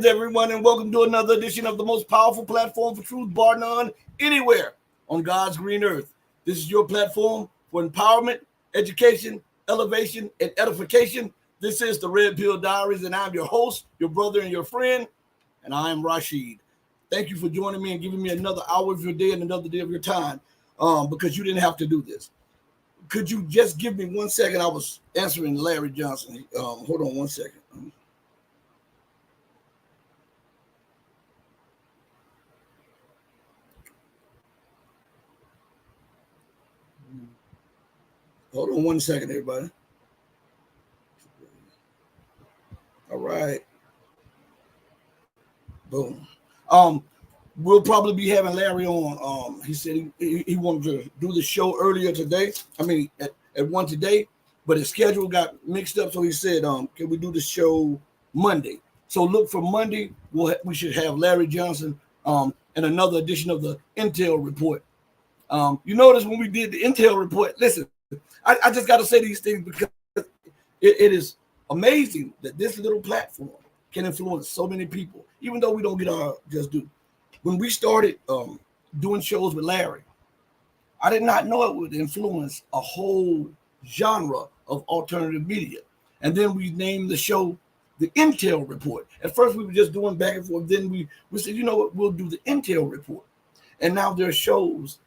Greetings, everyone, and welcome to another edition of the most powerful platform for truth, bar none, anywhere on God's green earth. This is your platform for empowerment, education, elevation, and edification. This is the Red Pill Diaries, and I'm your host, your brother, and your friend, and I am Rashid. Thank you for joining me and giving me another hour of your day and another day of your time, because you didn't have to do this. Could you just give me 1 second? I was answering Larry Johnson. Hold on 1 second. Hold on 1 second, everybody. All right. Boom. We'll probably be having Larry on. He said he wanted to do the show earlier today. I mean, at 1 today, but his schedule got mixed up. So he said, can we do the show Monday? So look for Monday. We should have Larry Johnson and another edition of the Intel Report. You notice when we did the Intel Report, listen, I just got to say these things because it is amazing that this little platform can influence so many people, even though we don't get our just due. When we started doing shows with Larry, I did not know it would influence a whole genre of alternative media. And then we named the show the Intel Report. At first, we were just doing back and forth. Then we said, you know what, we'll do the Intel Report. And now there are shows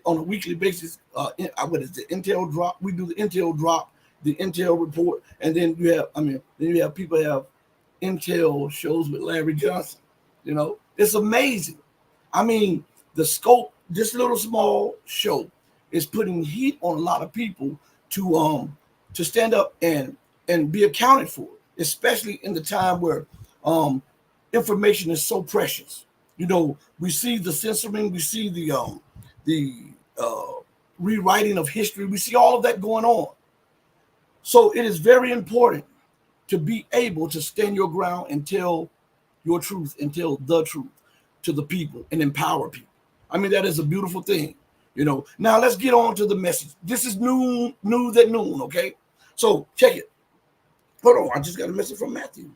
on a weekly basis. What is the Intel Drop? We do the Intel Drop, the Intel Report, and then you have people have Intel shows with Larry Johnson. You know, it's amazing. I mean, the scope, this little small show is putting heat on a lot of people to stand up and be accounted for, especially in the time where information is so precious. You know, we see the censoring, we see the rewriting of history, we see all of that going on. So it is very important to be able to stand your ground and tell your truth and tell the truth to the people and empower people. I mean, that is a beautiful thing, you know. Now let's get on to the message. This is news at noon, okay? So check it. Hold on, I just got a message from Matthew.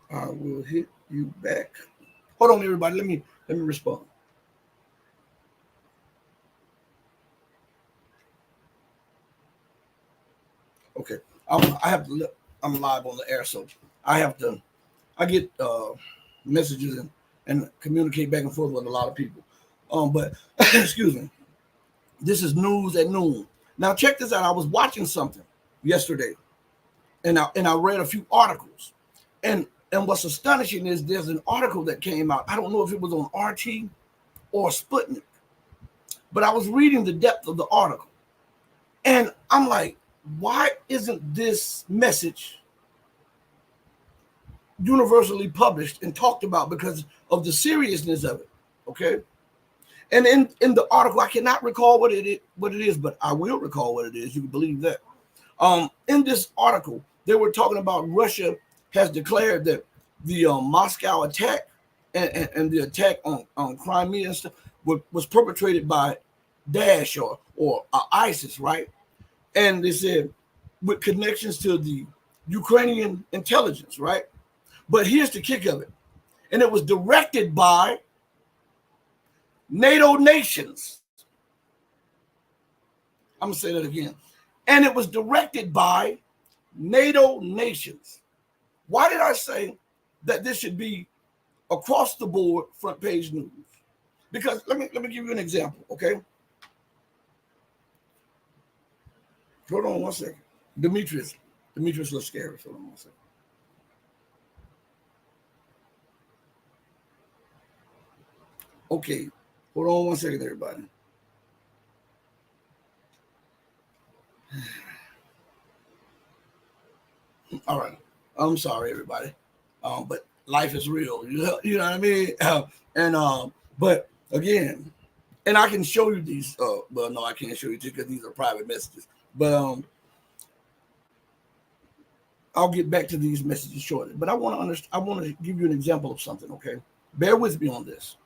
I will hit you back. Hold on, everybody. Let me respond. Okay, I'm live on the air, so I get messages and communicate back and forth with a lot of people. But excuse me, this is news at noon. Now check this out. I was watching something yesterday, and I read a few articles, and what's astonishing is there's an article that came out. I don't know if it was on RT or Sputnik, but I was reading the depth of the article, and I'm like, why isn't this message universally published and talked about because of the seriousness of it? Okay. And in the article, I cannot recall what it is, but I will recall what it is. You can believe that. In this article, they were talking about Russia has declared that the Moscow attack and the attack on Crimea and stuff was perpetrated by Daesh or ISIS, right? And they said with connections to the Ukrainian intelligence, right? But here's the kick of it. And it was directed by NATO nations. I'm going to say that again. And it was directed by NATO nations. Why did I say that this should be across the board front page news? Because let me give you an example, okay? Hold on 1 second. Demetrius looks scary. Hold on 1 second. Okay, hold on 1 second, everybody. All right, I'm sorry, everybody, but life is real. You know what I mean? But again, and I can show you these. Well, no, I can't show you because these are private messages. But I'll get back to these messages shortly. But I want to give you an example of something. Okay, bear with me on this.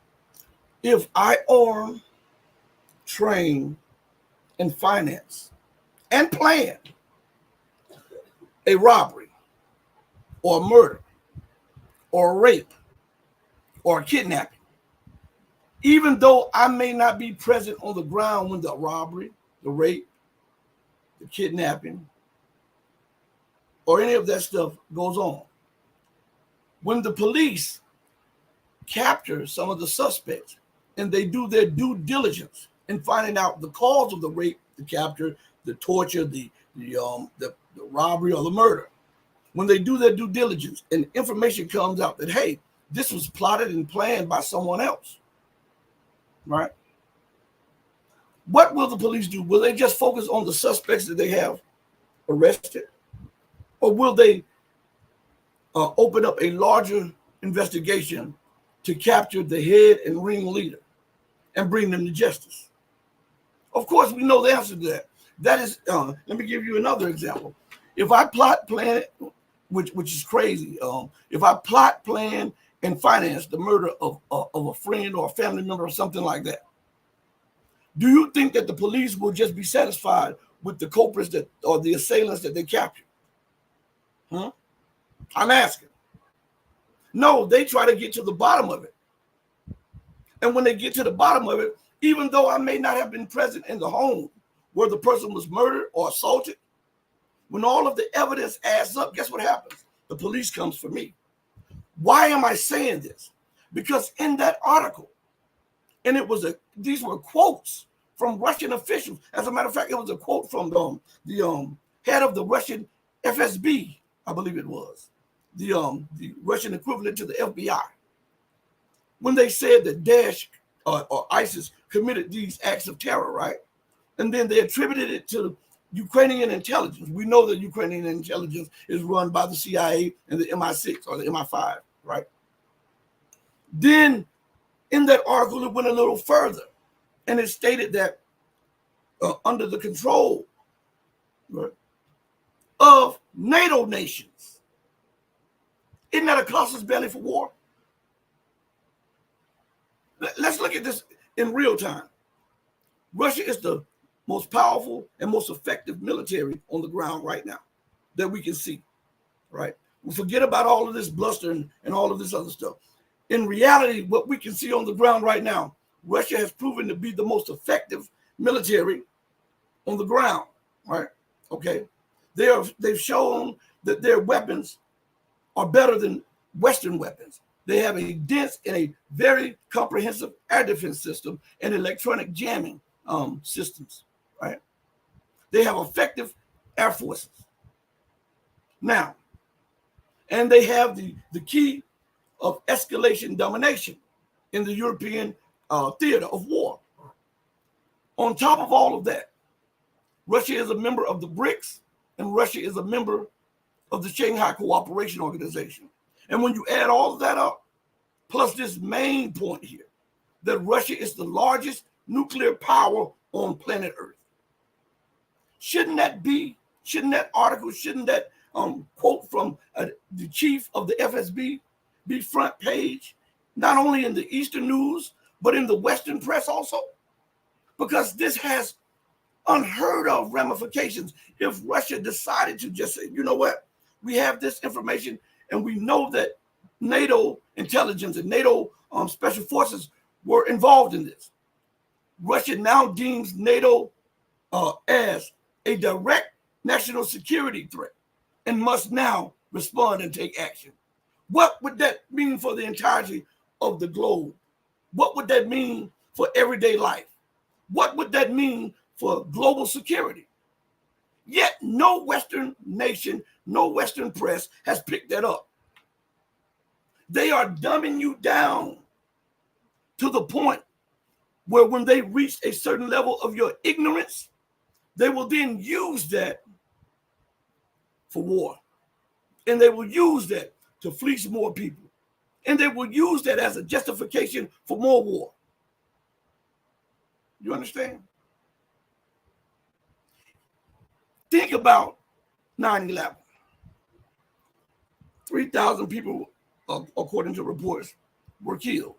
If I arm, train, and finance and plan a robbery or a murder or a rape or a kidnapping, even though I may not be present on the ground when the robbery, the rape, the kidnapping, or any of that stuff goes on, when the police capture some of the suspects and they do their due diligence in finding out the cause of the rape, the capture, the torture, the robbery or the murder, when they do their due diligence and information comes out that, hey, this was plotted and planned by someone else, right? What will the police do? Will they just focus on the suspects that they have arrested? Or will they open up a larger investigation to capture the head and ringleader and bring them to justice? Of course, we know the answer to that. That is, let me give you another example. If I plan, which is crazy, if I plot, plan, and finance the murder of a friend or a family member or something like that, do you think that the police will just be satisfied with the culprits that or the assailants that they captured? Huh? I'm asking. No, they try to get to the bottom of it. And when they get to the bottom of it, even though I may not have been present in the home where the person was murdered or assaulted, when all of the evidence adds up, guess what happens? The police comes for me. Why am I saying this? Because in that article, and these were quotes from Russian officials. As a matter of fact, it was a quote from the head of the Russian FSB, I believe it was, the Russian equivalent to the FBI, when they said that Daesh or ISIS committed these acts of terror, right? And then they attributed it to Ukrainian intelligence. We know that Ukrainian intelligence is run by the CIA and the MI6 or the MI5, right? Then in that article, it went a little further, and it stated that under the control, right, of NATO nations. Isn't that a casus belli for war? Let's look at this in real time. Russia is the most powerful and most effective military on the ground right now that we can see, right? We forget about all of this bluster and all of this other stuff. In reality, what we can see on the ground right now, Russia has proven to be the most effective military on the ground, right? Okay. They've shown that their weapons are better than Western weapons. They have a dense and a very comprehensive air defense system and electronic jamming systems, right? They have effective air forces. Now, and they have the key of escalation domination in the European theater of war. On top of all of that, Russia is a member of the BRICS, and Russia is a member of the Shanghai Cooperation Organization. And when you add all of that up, plus this main point here, that Russia is the largest nuclear power on planet Earth. Shouldn't that article, shouldn't that quote from the chief of the FSB be front page, not only in the Eastern news, but in the Western press also? Because this has unheard of ramifications if Russia decided to just say, you know what, we have this information and we know that NATO intelligence and NATO special forces were involved in this. Russia now deems NATO as a direct national security threat and must now respond and take action. What would that mean for the entirety of the globe? What would that mean for everyday life? What would that mean for global security? Yet no Western nation, no Western press has picked that up. They are dumbing you down to the point where when they reach a certain level of your ignorance, they will then use that for war. And they will use that to fleece more people. And they will use that as a justification for more war. You understand? Think about 9/11. 3,000 people, according to reports, were killed.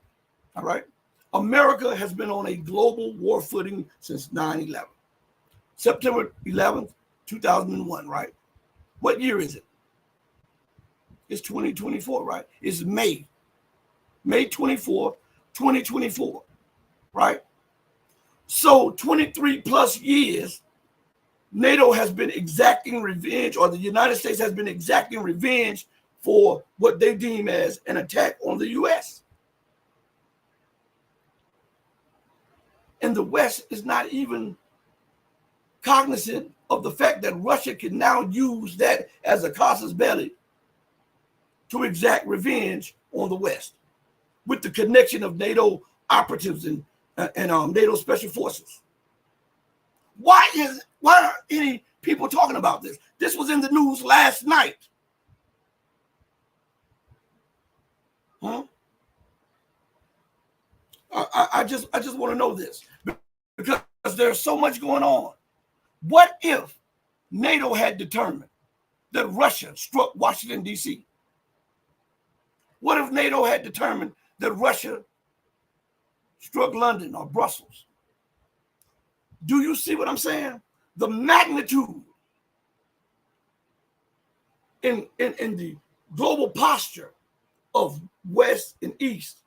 All right. America has been on a global war footing since 9/11. September 11th, 2001, right? What year is it? It's 2024, right? It's May 24, 2024, right? So 23 plus years, NATO has been exacting revenge, or the United States has been exacting revenge for what they deem as an attack on the U.S. And the West is not even cognizant of the fact that Russia can now use that as a casus belli to exact revenge on the West, with the connection of NATO operatives and NATO special forces. Why aren't any people talking about this? This was in the news last night. Huh? I just want to know this, because there's so much going on. What if NATO had determined that Russia struck Washington, D.C.? What if NATO had determined that Russia struck London or Brussels? Do you see what I'm saying? The magnitude in the global posture of West and East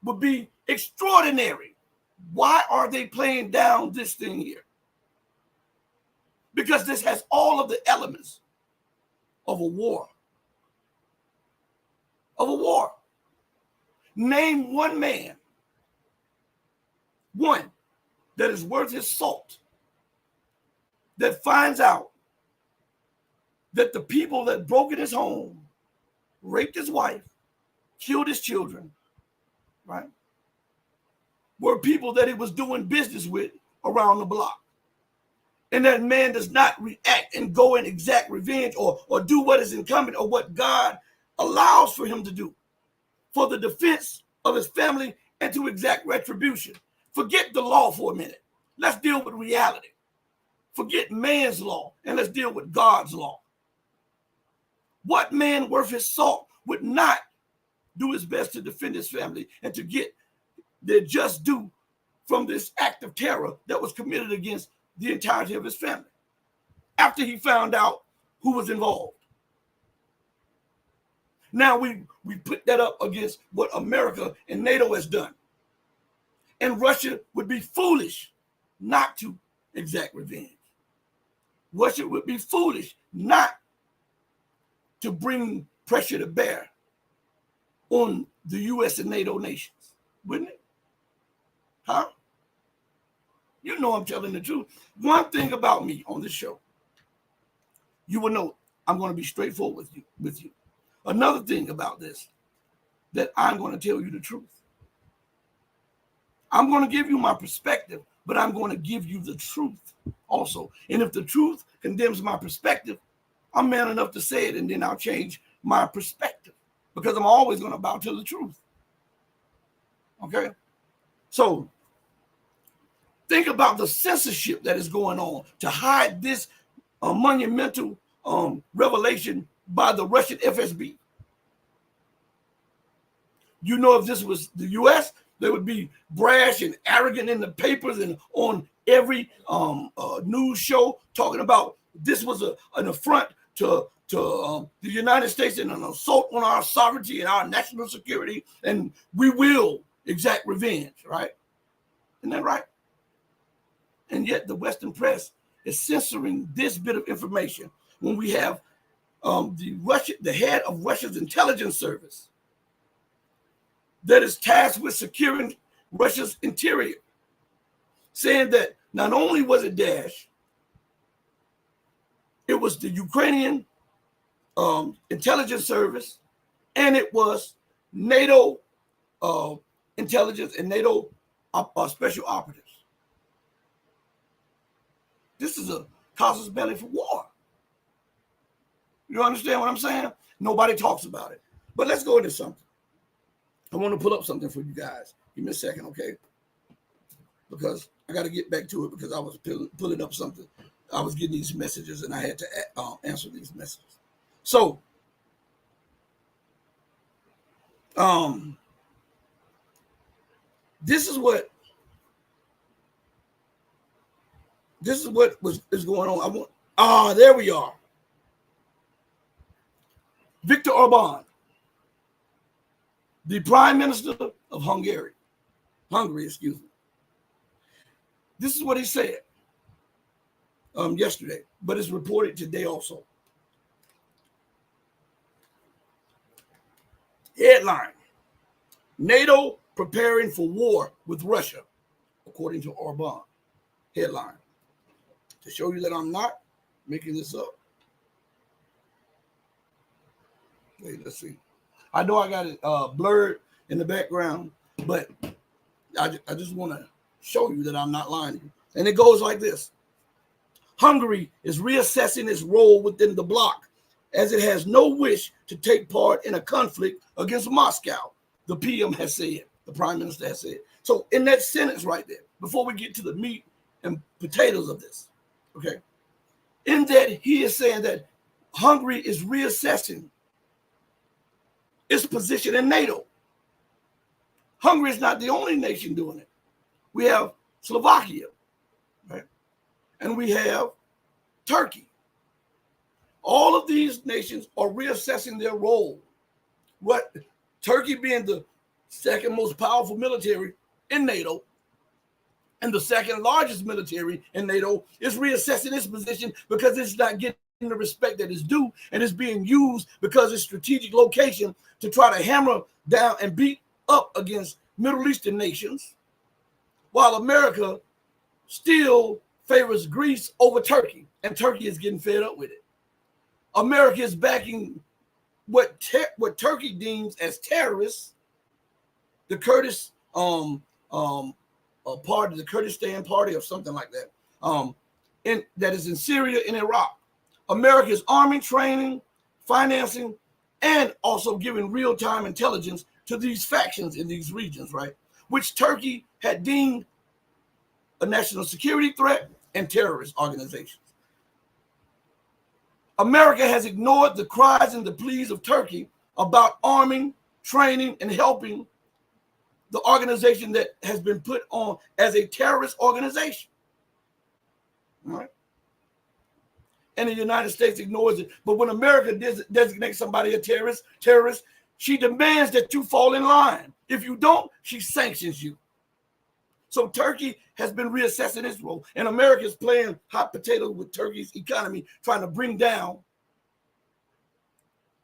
would be extraordinary. Why are they playing down this thing here? Because this has all of the elements of a war. Of a war. Name one man, one that is worth his salt, that finds out that the people that broke in his home, raped his wife, killed his children, right, were people that he was doing business with around the block. And that man does not react and go and exact revenge or do what is incumbent or what God allows for him to do for the defense of his family and to exact retribution. Forget the law for a minute. Let's deal with reality. Forget man's law and let's deal with God's law. What man worth his salt would not do his best to defend his family and to get their just due from this act of terror that was committed against the entirety of his family after he found out who was involved? Now we put that up against what America and NATO has done. And Russia would be foolish not to exact revenge. Russia would be foolish not to bring pressure to bear on the U.S. and NATO nations, wouldn't it? Huh? You know I'm telling the truth. One thing about me on this show, you will know I'm going to be straightforward with you. Another thing about this, that I'm going to tell you the truth. I'm going to give you my perspective, but I'm going to give you the truth also. And if the truth condemns my perspective, I'm man enough to say it, and then I'll change my perspective because I'm always going to bow to the truth. Okay? So think about the censorship that is going on to hide this monumental revelation by the Russian FSB. You know, if this was the U.S., they would be brash and arrogant in the papers and on every news show talking about this was an affront to the United States and an assault on our sovereignty and our national security, and we will exact revenge, right? Isn't that right? And yet the Western press is censoring this bit of information when we have the head of Russia's intelligence service that is tasked with securing Russia's interior, saying that not only was it Daesh, it was the Ukrainian intelligence service, and it was NATO intelligence and NATO special operatives. This is a casus belli for war. You understand what I'm saying? Nobody talks about it. But let's go into something. I want to pull up something for you guys. Give me a second, okay? Because I got to get back to it because I was pulling up something. I was getting these messages and I had to answer these messages. So, this is what is going on. There we are. Viktor Orban, the Prime Minister of Hungary, excuse me. This is what he said yesterday, but it's reported today also. Headline: NATO preparing for war with Russia, according to Orban. Headline. To show you that I'm not making this up. Wait, let's see. I know I got it blurred in the background, but I just want to show you that I'm not lying to you. And it goes like this. Hungary is reassessing its role within the bloc as it has no wish to take part in a conflict against Moscow, the PM has said, the Prime Minister has said. So in that sentence right there, before we get to the meat and potatoes of this, okay, in that he is saying that Hungary is reassessing its position in NATO. Hungary is not the only nation doing it. We have Slovakia, right? And we have Turkey. All of these nations are reassessing their role. What Turkey being the second most powerful military in NATO and the second largest military in NATO is reassessing its position because it's not getting the respect that is due, and it's being used because it's strategic location to try to hammer down and beat up against Middle Eastern nations, while America still favors Greece over Turkey, and Turkey is getting fed up with it. America is backing what Turkey deems as terrorists, the Kurdish party, the Kurdistan party or something like that, that is in Syria and Iraq. America is arming, training, financing, and also giving real-time intelligence to these factions in these regions, right? Which Turkey had deemed a national security threat and terrorist organizations. America has ignored the cries and the pleas of Turkey about arming, training, and helping the organization that has been put on as a terrorist organization, right? And the United States ignores it. But when America designates somebody a terrorist, she demands that you fall in line. If you don't, she sanctions you. So Turkey has been reassessing its role, and America is playing hot potato with Turkey's economy, trying to bring down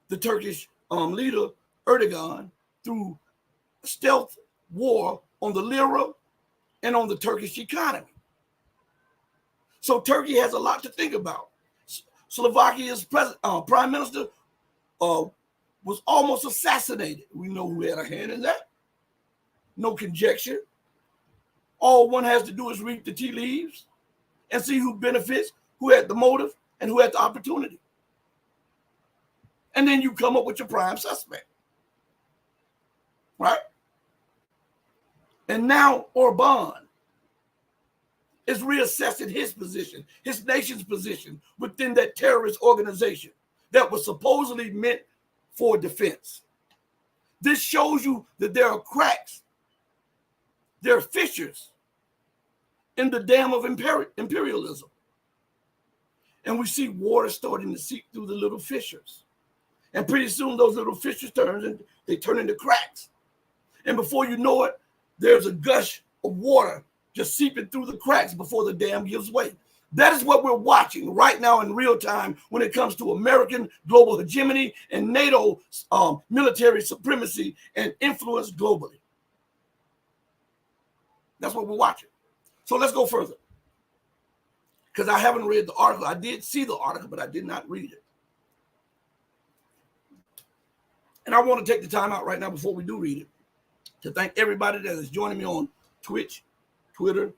the Turkish leader, Erdogan, through stealth war on the lira and on the Turkish economy. So Turkey has a lot to think about. Slovakia's prime minister was almost assassinated. We know who had a hand in that. No conjecture. All one has to do is read the tea leaves and see who benefits, who had the motive, and who had the opportunity. And then you come up with your prime suspect, right? And now Orban is reassessing his position, his nation's position within that terrorist organization that was supposedly meant for defense. This shows you that there are cracks, there are fissures in the dam of imperialism. And we see water starting to seep through the little fissures. And pretty soon those little fissures turn into cracks. And before you know it, there's a gush of water just seeping through the cracks before the dam gives way. That is what we're watching right now in real time when it comes to American global hegemony and NATO military supremacy and influence globally. That's what we're watching. So let's go further. Because I haven't read the article. I did see the article, but I did not read it. And I want to take the time out right now before we do read it to thank everybody that is joining me on Twitch, Twitter,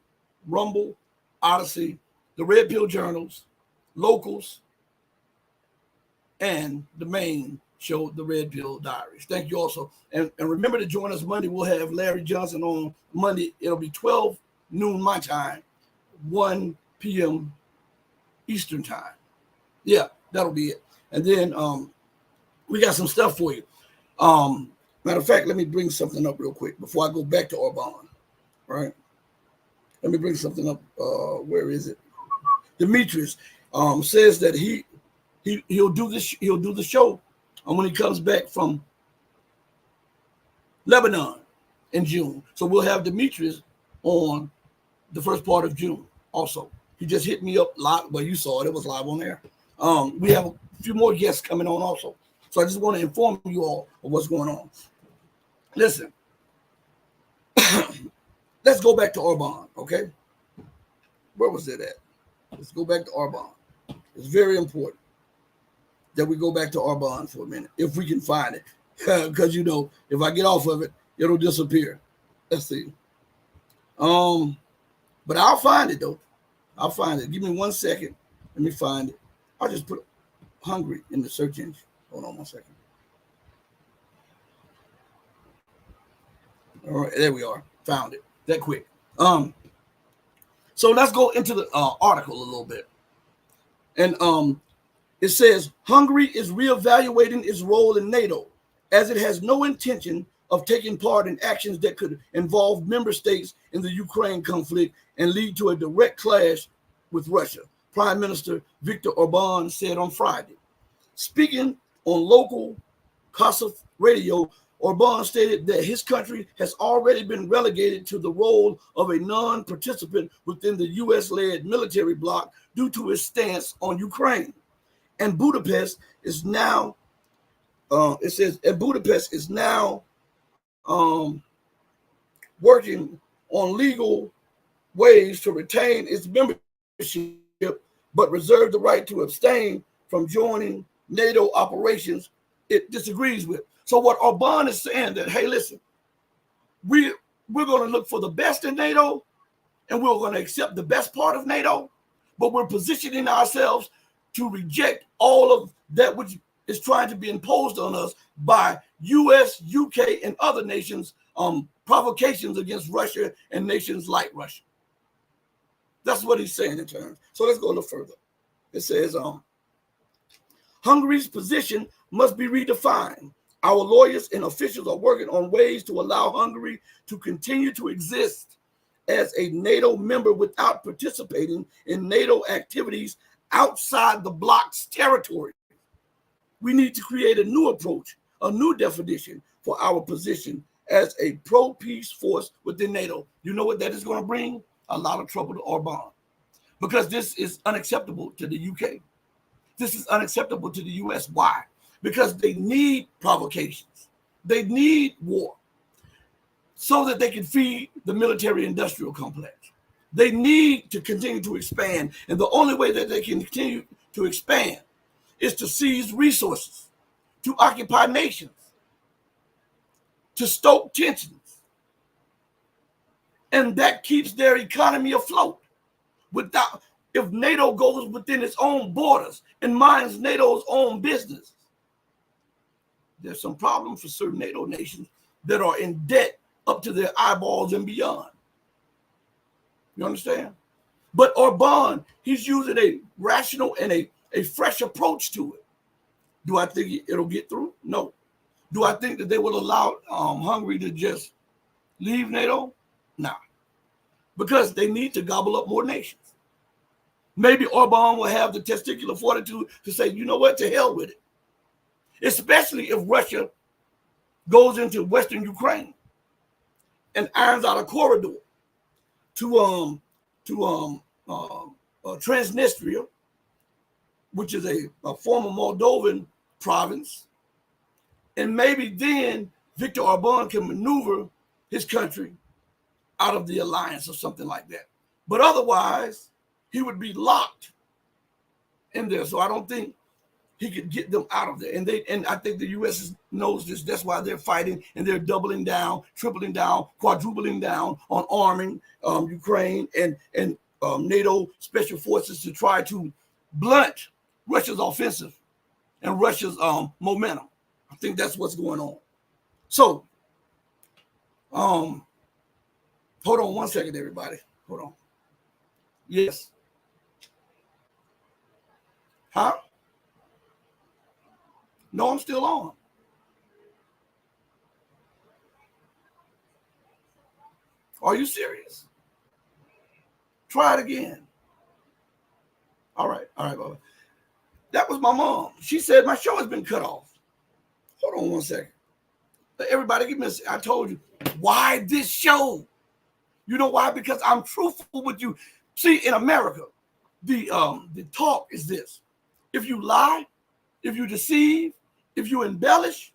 Rumble, Odyssey, the Red Pill Journals, Locals, and the main show, the Red Pill Diaries. Thank you also. And remember to join us Monday. We'll have Larry Johnson on Monday. It'll be 12 noon my time, 1 p.m. Eastern time. Yeah, that'll be it. And then we got some stuff for you. Matter of fact, let me bring something up real quick before I go back to Orban. Right? Let me bring something up. Where is it? Demetrius says that he'll do this. He'll do the show when he comes back from Lebanon in June. So we'll have Demetrius on the first part of June also. He just hit me up live. Well, you saw it. It was live on there. We have a few more guests coming on also. So I just want to inform you all of what's going on. Listen, let's go back to Orban, okay? Where was it at? Let's go back to Orban. It's very important that we go back to Orban for a minute, if we can find it. Because, you know, if I get off of it, it'll disappear. Let's see. But I'll find it, though. I'll find it. Give me 1 second. Let me find it. I'll just put Hungary in the search engine. Hold on 1 second. All right, there we are. Found it. That quick. So let's go into the article a little bit. And it says, Hungary is reevaluating its role in NATO as it has no intention of taking part in actions that could involve member states in the Ukraine conflict and lead to a direct clash with Russia, Prime Minister Viktor Orban said on Friday. Speaking on local Kosov radio, Orban stated that his country has already been relegated to the role of a non-participant within the U.S.-led military bloc due to his stance on Ukraine. And Budapest is now, it says, and Budapest is now working on legal ways to retain its membership, but reserve the right to abstain from joining NATO operations it disagrees with. So what Orban is saying that, hey, listen, we're going to look for the best in NATO, and we're going to accept the best part of NATO, but we're positioning ourselves to reject all of that which is trying to be imposed on us by U.S., UK, and other nations' provocations against Russia and nations like Russia. That's what he's saying in terms. So let's go a little further. It says, Hungary's position must be redefined. Our lawyers and officials are working on ways to allow Hungary to continue to exist as a NATO member without participating in NATO activities outside the bloc's territory. We need to create a new approach, a new definition for our position as a pro-peace force within NATO. You know what that is going to bring? A lot of trouble to Orban, because this is unacceptable to the UK. This is unacceptable to the US. Why? Because they need provocations. They need war so that they can feed the military-industrial complex. They need to continue to expand. And the only way that they can continue to expand is to seize resources, to occupy nations, to stoke tensions. And that keeps their economy afloat. Without, if NATO goes within its own borders and minds NATO's own business, there's some problem for certain NATO nations that are in debt up to their eyeballs and beyond. You understand? But Orban, he's using a rational and a fresh approach to it. Do I think it'll get through? No. Do I think that they will allow Hungary to just leave NATO? No. Because they need to gobble up more nations. Maybe Orban will have the testicular fortitude to say, you know what, to hell with it. Especially if Russia goes into Western Ukraine and irons out a corridor to Transnistria, which is a former Moldovan province. And maybe then Viktor Orban can maneuver his country out of the alliance or something like that. But otherwise, he would be locked in there. So I don't think he could get them out of there. And I think the U.S. knows this. That's why they're fighting, and they're doubling down, tripling down, quadrupling down on arming Ukraine and NATO special forces to try to blunt Russia's offensive and Russia's momentum. I think that's what's going on. So, hold on 1 second, everybody. Hold on. Yes. Huh? No, I'm still on. Are you serious? Try it again. All right, Baba. That was my mom. She said my show has been cut off. Hold on one second. Everybody give me I told you. Why this show? You know why? Because I'm truthful with you. See, in America, the talk is this. If you lie, if you deceive, if you embellish,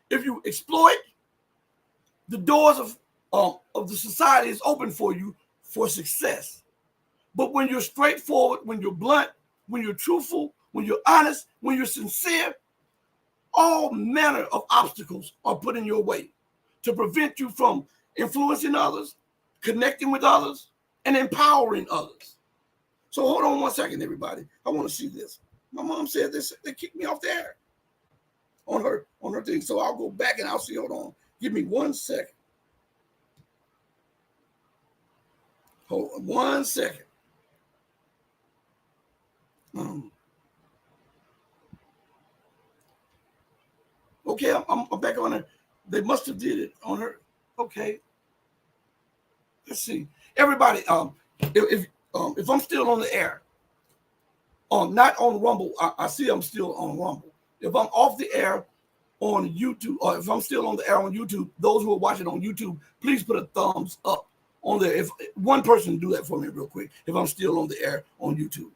if you exploit, the doors of the society is open for you for success. But when you're straightforward, when you're blunt, when you're truthful, when you're honest, when you're sincere, all manner of obstacles are put in your way to prevent you from influencing others, connecting with others, and empowering others. So hold on one second, everybody. I want to see this. My mom said this. They kicked me off the air on her thing. So I'll go back and I'll see. Hold on. Give me 1 second. Hold on 1 second. Okay, I'm back on her. They must have did it on her. Okay. Let's see. Everybody, if I'm still on the air, not on Rumble, I see I'm still on Rumble. If I'm off the air on YouTube, or if I'm still on the air on YouTube, those who are watching on YouTube, please put a thumbs up on there. If one person do that for me real quick, if I'm still on the air on YouTube,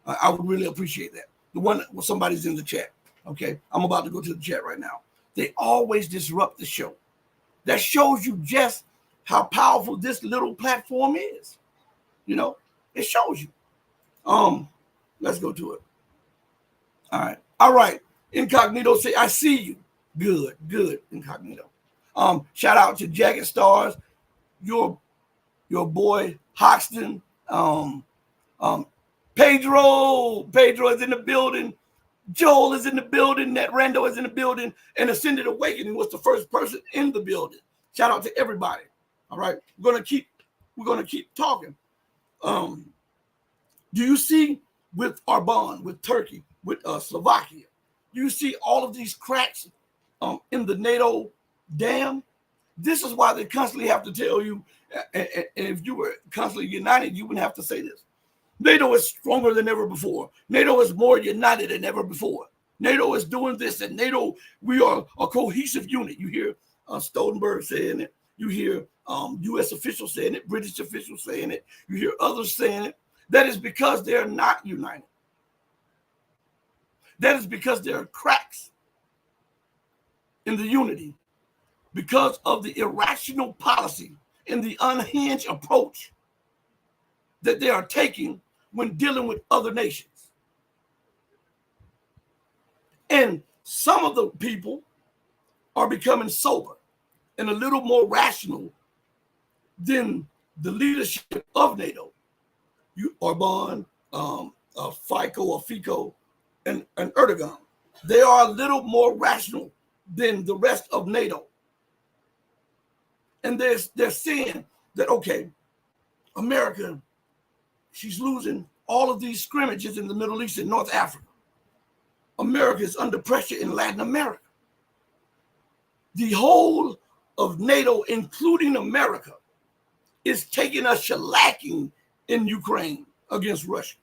I would really appreciate that. The one where somebody's in the chat. Okay, I'm about to go to the chat right now. They always disrupt the show. That shows you just how powerful this little platform is. You know, it shows you. Let's go to it. All right. Incognito say, I see you. Good, Incognito. Shout out to Jacket Stars, your boy Hoxton, Pedro is in the building. Joel is in the building. Nat Rando is in the building. And Ascended Awakening was the first person in the building. Shout out to everybody. All right. We're gonna keep talking. Do you see with our bond with Turkey, with Slovakia, you see all of these cracks in the NATO dam? This is why they constantly have to tell you, and if you were constantly united, you wouldn't have to say this. NATO is stronger than ever before. NATO is more united than ever before. NATO is doing this, and NATO, we are a cohesive unit. You hear Stoltenberg saying it. You hear U.S. officials saying it, British officials saying it. You hear others saying it. That is because they're not united. That is because there are cracks in the unity because of the irrational policy and the unhinged approach that they are taking when dealing with other nations. And some of the people are becoming sober and a little more rational than the leadership of NATO. Orban, Fico, and Erdogan. They are a little more rational than the rest of NATO. And they're saying that, okay, America, she's losing all of these scrimmages in the Middle East and North Africa. America is under pressure in Latin America. The whole of NATO, including America, is taking a shellacking in Ukraine against Russia.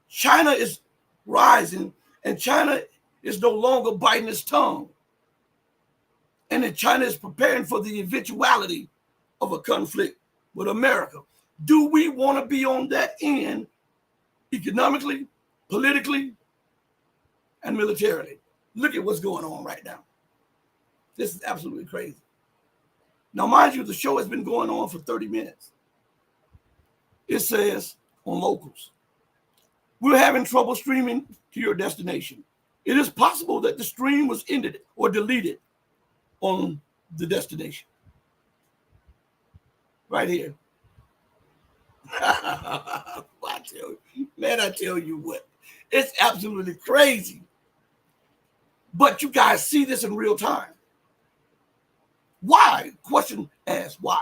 China is rising, and China is no longer biting its tongue. And then China is preparing for the eventuality of a conflict with America. Do we want to be on that end economically, politically, and militarily? Look at what's going on right now. This is absolutely crazy. Now, mind you, the show has been going on for 30 minutes. It says on locals, we're having trouble streaming to your destination. It is possible that the stream was ended or deleted on the destination. Right here. I tell you what, it's absolutely crazy. But you guys see this in real time. Why? Question asked, why?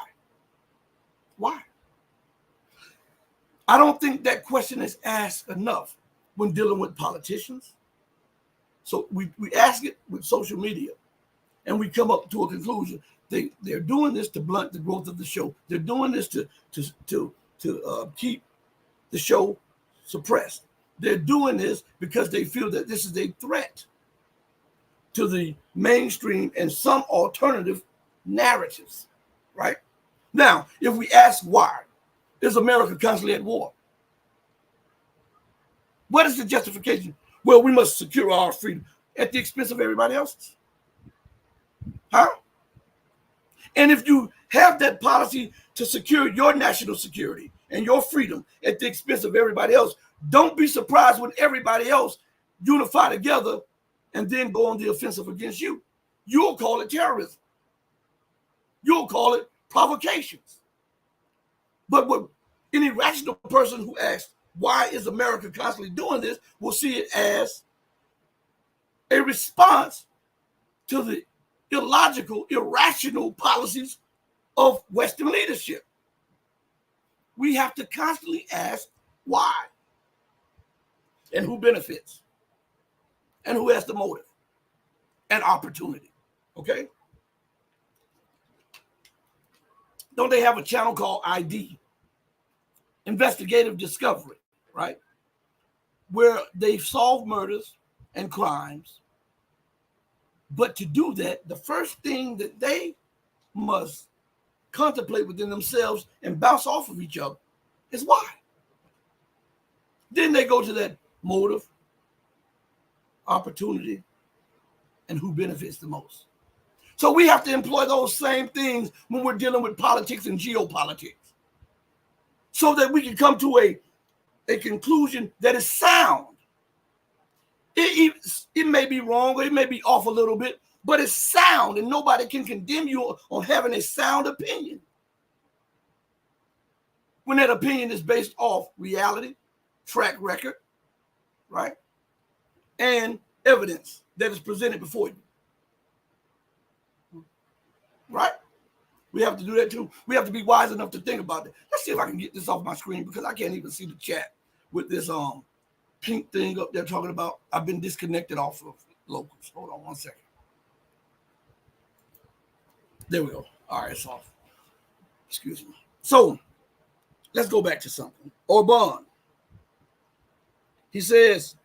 Why? I don't think that question is asked enough when dealing with politicians. So we ask it with social media, and we come up to a conclusion. They're doing this to blunt the growth of the show. They're doing this to keep the show suppressed. They're doing this because they feel that this is a threat. to the mainstream and some alternative narratives, right? Now, if we ask why is America constantly at war? What is the justification? Well, we must secure our freedom at the expense of everybody else's. Huh? And if you have that policy to secure your national security and your freedom at the expense of everybody else, don't be surprised when everybody else unify together and then go on the offensive against you. You'll call it terrorism. You'll call it provocations. But what any rational person who asks, why is America constantly doing this, will see it as a response to the illogical, irrational policies of Western leadership. We have to constantly ask why and who benefits and who has the motive and opportunity. Okay? Don't they have a channel called ID? Investigative Discovery, right? Where they solve murders and crimes. But to do that, the first thing that they must contemplate within themselves and bounce off of each other is why. Then they go to that motive, opportunity, and who benefits the most. So we have to employ those same things when we're dealing with politics and geopolitics, so that we can come to a conclusion that is sound. It may be wrong or it may be off a little bit, but it's sound, and nobody can condemn you on having a sound opinion when that opinion is based off reality, track record, right, and evidence that is presented before you. Right? We have to do that too. We have to be wise enough to think about it. Let's see if I can get this off my screen, because I can't even see the chat with this pink thing up there talking about I've been disconnected off of locals. Hold on one second. There we go. All right, it's off. Excuse me. So let's go back to something. Orban. He says,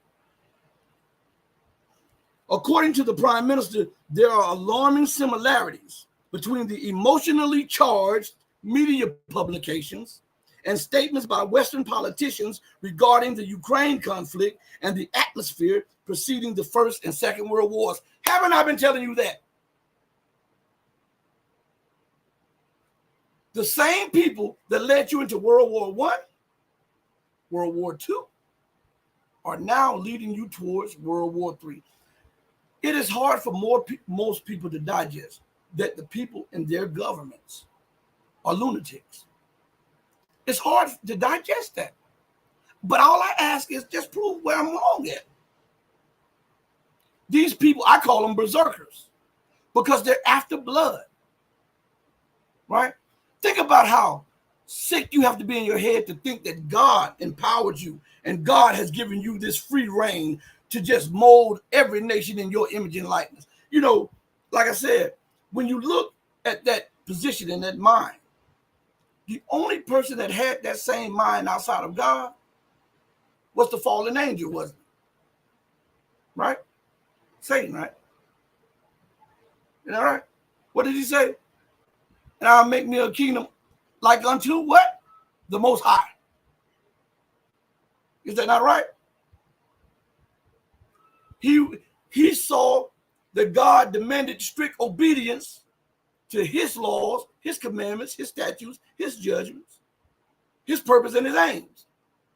according to the prime minister, there are alarming similarities between the emotionally charged media publications and statements by Western politicians regarding the Ukraine conflict and the atmosphere preceding the First and Second World Wars. Haven't I been telling you that? The same people that led you into World War I, World War II, are now leading you towards World War III. It is hard for most people to digest that the people in their governments are lunatics. It's hard to digest that. But all I ask is just prove where I'm wrong at. These people, I call them berserkers, because they're after blood, right? Think about how sick you have to be in your head to think that God empowered you and God has given you this free reign to just mold every nation in your image and likeness. You know, like I said, when you look at that position and that mind, the only person that had that same mind outside of God was the fallen angel, wasn't it? Right? Satan, right? You know, right? What did he say? And I'll make me a kingdom like unto what? The Most High. Is that not right? He saw that God demanded strict obedience to his laws, his commandments, his statutes, his judgments, his purpose and his aims.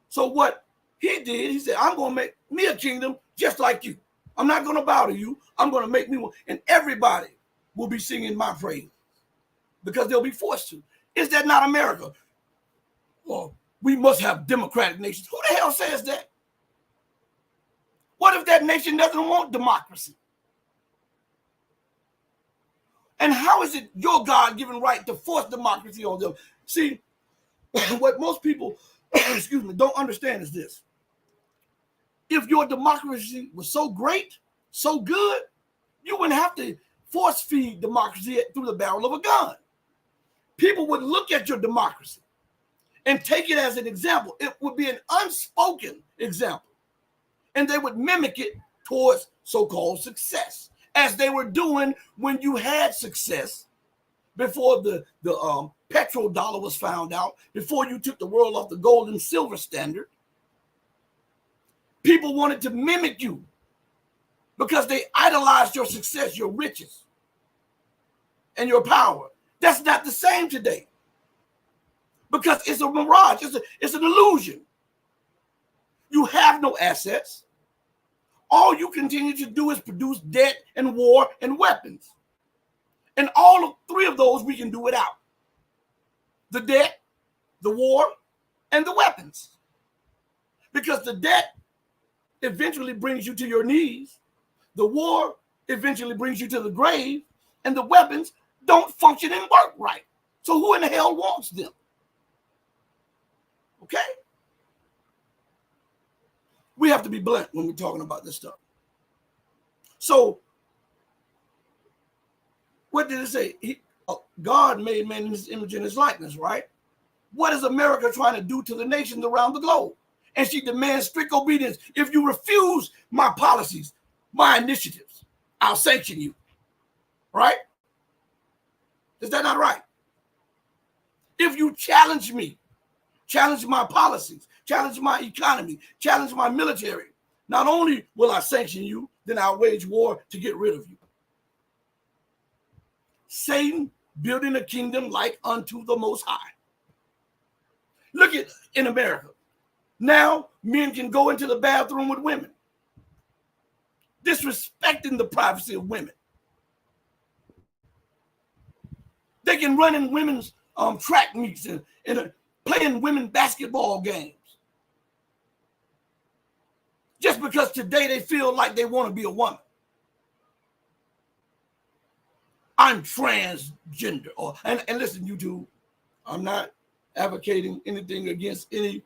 So what he did, he said, I'm going to make me a kingdom just like you. I'm not going to bow to you. I'm going to make me one. And everybody will be singing my praise because they'll be forced to. Is that not America? Well, we must have democratic nations. Who the hell says that? What if that nation doesn't want democracy? And how is it your God-given right to force democracy on them? See, what most people, excuse me, don't understand is this. If your democracy was so great, so good, you wouldn't have to force feed democracy through the barrel of a gun. People would look at your democracy and take it as an example. It would be an unspoken example. And they would mimic it towards so-called success as they were doing when you had success, before the petrodollar was found out, before you took the world off the gold and silver standard. People wanted to mimic you because they idolized your success, your riches, and your power. That's not the same today because it's a mirage. It's an illusion. You have no assets. All you continue to do is produce debt and war and weapons. And all three of those we can do without. The debt, the war, and the weapons. Because the debt eventually brings you to your knees. The war eventually brings you to the grave. And the weapons don't function and work right. So who in the hell wants them? Okay? We have to be blunt when we're talking about this stuff. So, what did it say? God made man in his image and his likeness, right? What is America trying to do to the nations around the globe? And she demands strict obedience. If you refuse my policies, my initiatives, I'll sanction you. Right? Is that not right? If you challenge me, challenge my policies, challenge my economy, challenge my military, not only will I sanction you, then I'll wage war to get rid of you. Satan building a kingdom like unto the Most High. Look at in America. Now men can go into the bathroom with women, disrespecting the privacy of women. They can run in women's track meets and play in women's basketball games. Just because today they feel like they want to be a woman. I'm transgender. And listen, YouTube, I'm not advocating anything against any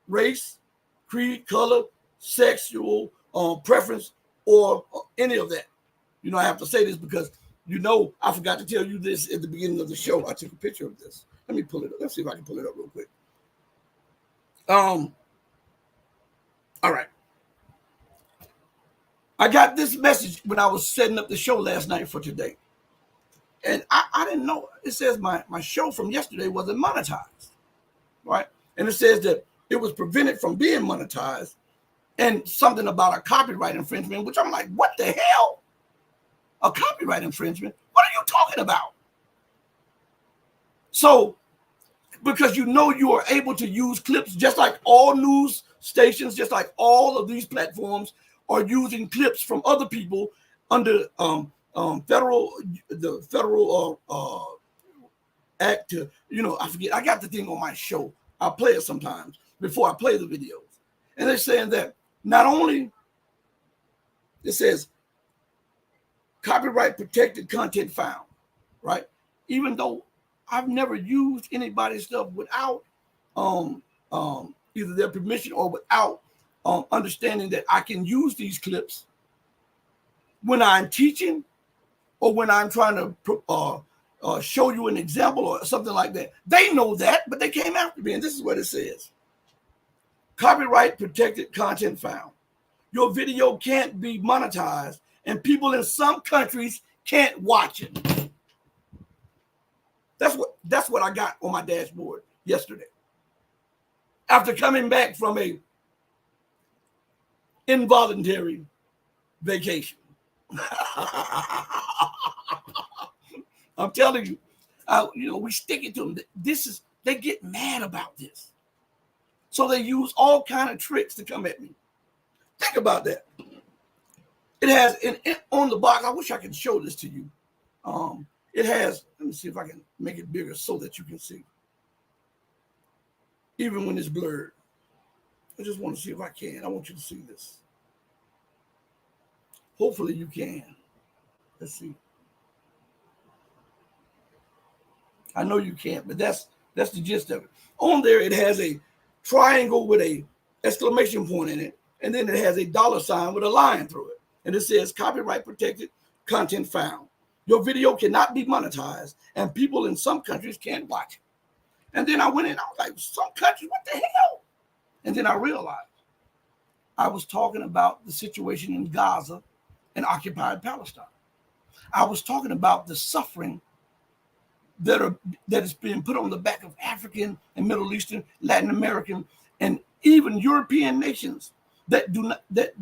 race, creed, color, sexual preference, or any of that. You know, I have to say this because, you know, I forgot to tell you this at the beginning of the show. I took a picture of this. Let me pull it up. Let's see if I can pull it up real quick. All right. I got this message when I was setting up the show last night for today. And I didn't know. It says my show from yesterday wasn't monetized, right? And it says that it was prevented from being monetized and something about a copyright infringement, which I'm like, what the hell? A copyright infringement? What are you talking about? So, because you know you are able to use clips just like all news stations, just like all of these platforms are using clips from other people under federal act to, you know, I forget. I got the thing on my show. I'll play it sometimes before I play the videos. And they're saying that not only it says copyright protected content found, right? Even though I've never used anybody's stuff without either their permission or without understanding that I can use these clips when I'm teaching or when I'm trying to show you an example or something like that. They know that, but they came after me. And this is what it says. Copyright protected content found. Your video can't be monetized and people in some countries can't watch it. That's what I got on my dashboard yesterday. After coming back from a involuntary vacation. I'm telling you, we stick it to them. They get mad about this. So they use all kind of tricks to come at me. Think about that. It has on the box. I wish I could show this to you. It has, let me see if I can make it bigger so that you can see. Even when it's blurred. I just want to see if I can. I want you to see this. Hopefully you can. Let's see. I know you can't, but that's the gist of it. On there, it has a triangle with a exclamation point in it, and then it has a $ with a line through it. And it says copyright protected content found. Your video cannot be monetized, and people in some countries can't watch it. And then I went in, I was like, some countries, what the hell? And then I realized I was talking about the situation in Gaza and occupied Palestine. I was talking about the suffering that is being put on the back of African and Middle Eastern, Latin American, and even European nations that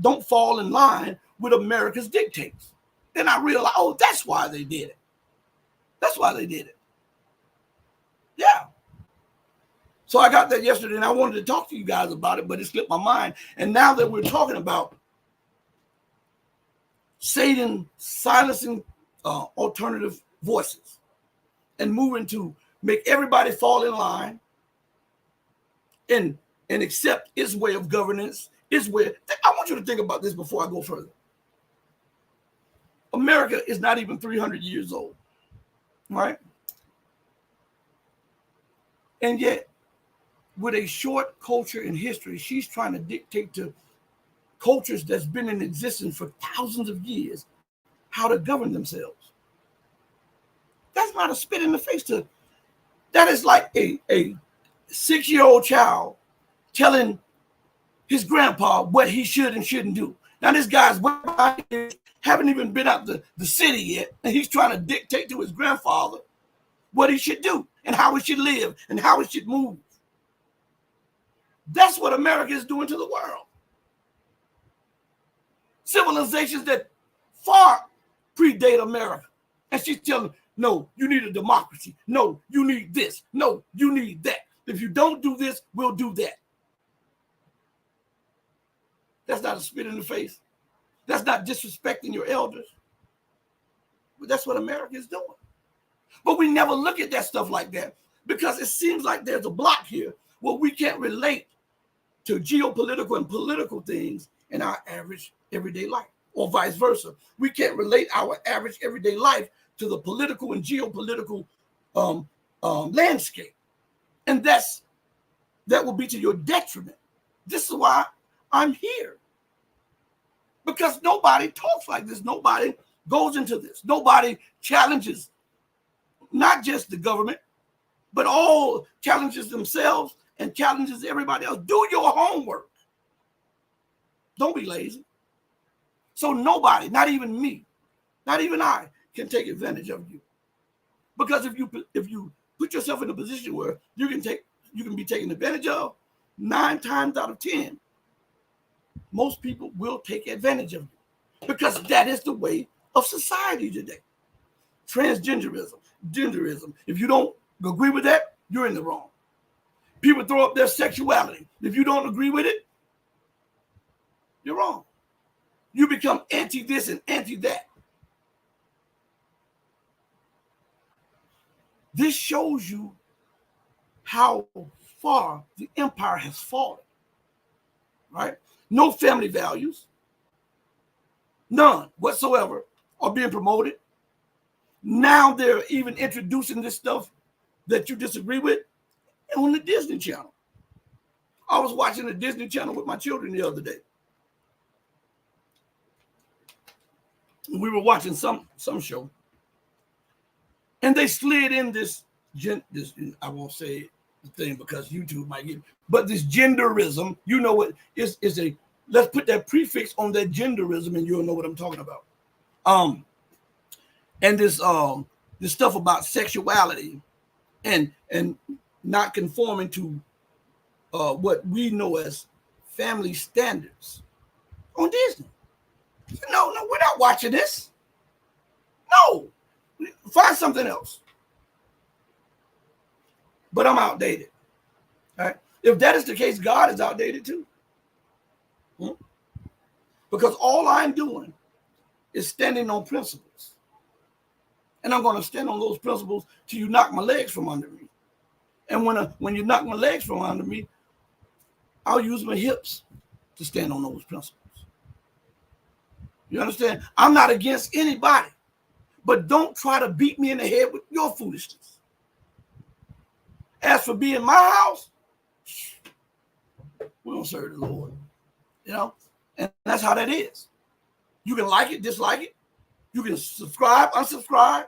don't fall in line with America's dictates. Then I realized, oh, that's why they did it. That's why they did it. Yeah. So I got that yesterday, and I wanted to talk to you guys about it, but it slipped my mind. And now that we're talking about Satan silencing alternative voices and moving to make everybody fall in line and accept his way of governance, his way. I want you to think about this before I go further. America is not even 300 years old, right? And yet, with a short culture and history, she's trying to dictate to cultures that's been in existence for thousands of years how to govern themselves. That's not a spit in the face to. That is like a 6-year-old child telling his grandpa what he should and shouldn't do. Now this guy's haven't even been out the city yet, and he's trying to dictate to his grandfather what he should do and how he should live and how he should move. That's what America is doing to the world. Civilizations that far predate America. And she's telling, no, you need a democracy. No, you need this. No, you need that. If you don't do this, we'll do that. That's not a spit in the face. That's not disrespecting your elders. But that's what America is doing. But we never look at that stuff like that because it seems like there's a block here where we can't relate to geopolitical and political things in our average everyday life, or vice versa. We can't relate our average everyday life to the political and geopolitical landscape. And that will be to your detriment. This is why I'm here. Because nobody talks like this. Nobody goes into this. Nobody challenges not just the government, but all challenges themselves and challenges everybody else. Do your homework. Don't be lazy. So nobody, not even me, not even I, can take advantage of you. Because if you put yourself in a position where you can be taken advantage of, 9 times out of 10, most people will take advantage of you. Because that is the way of society today. Transgenderism, genderism. If you don't agree with that, you're in the wrong. People throw up their sexuality. If you don't agree with it, you're wrong. You become anti this and anti that. This shows you how far the empire has fallen, right? No family values, none whatsoever, are being promoted. Now they're even introducing this stuff that you disagree with on the Disney Channel. I was watching the Disney Channel with my children the other day. We were watching some show, and they slid in this I won't say the thing because YouTube might get, but this genderism, you know what is a, let's put that prefix on that genderism and you'll know what I'm talking about. And this stuff about sexuality and not conforming to what we know as family standards on Disney. No, we're not watching this. No, find something else. But I'm outdated. All right. If that is the case, God is outdated too. Because all I'm doing is standing on principles. And I'm going to stand on those principles till you knock my legs from under me. And when you knock my legs from under me, I'll use my hips to stand on those principles. You understand? I'm not against anybody, but don't try to beat me in the head with your foolishness. As for being my house, we don't serve the Lord. You know? And that's how that is. You can like it, dislike it. You can subscribe, unsubscribe.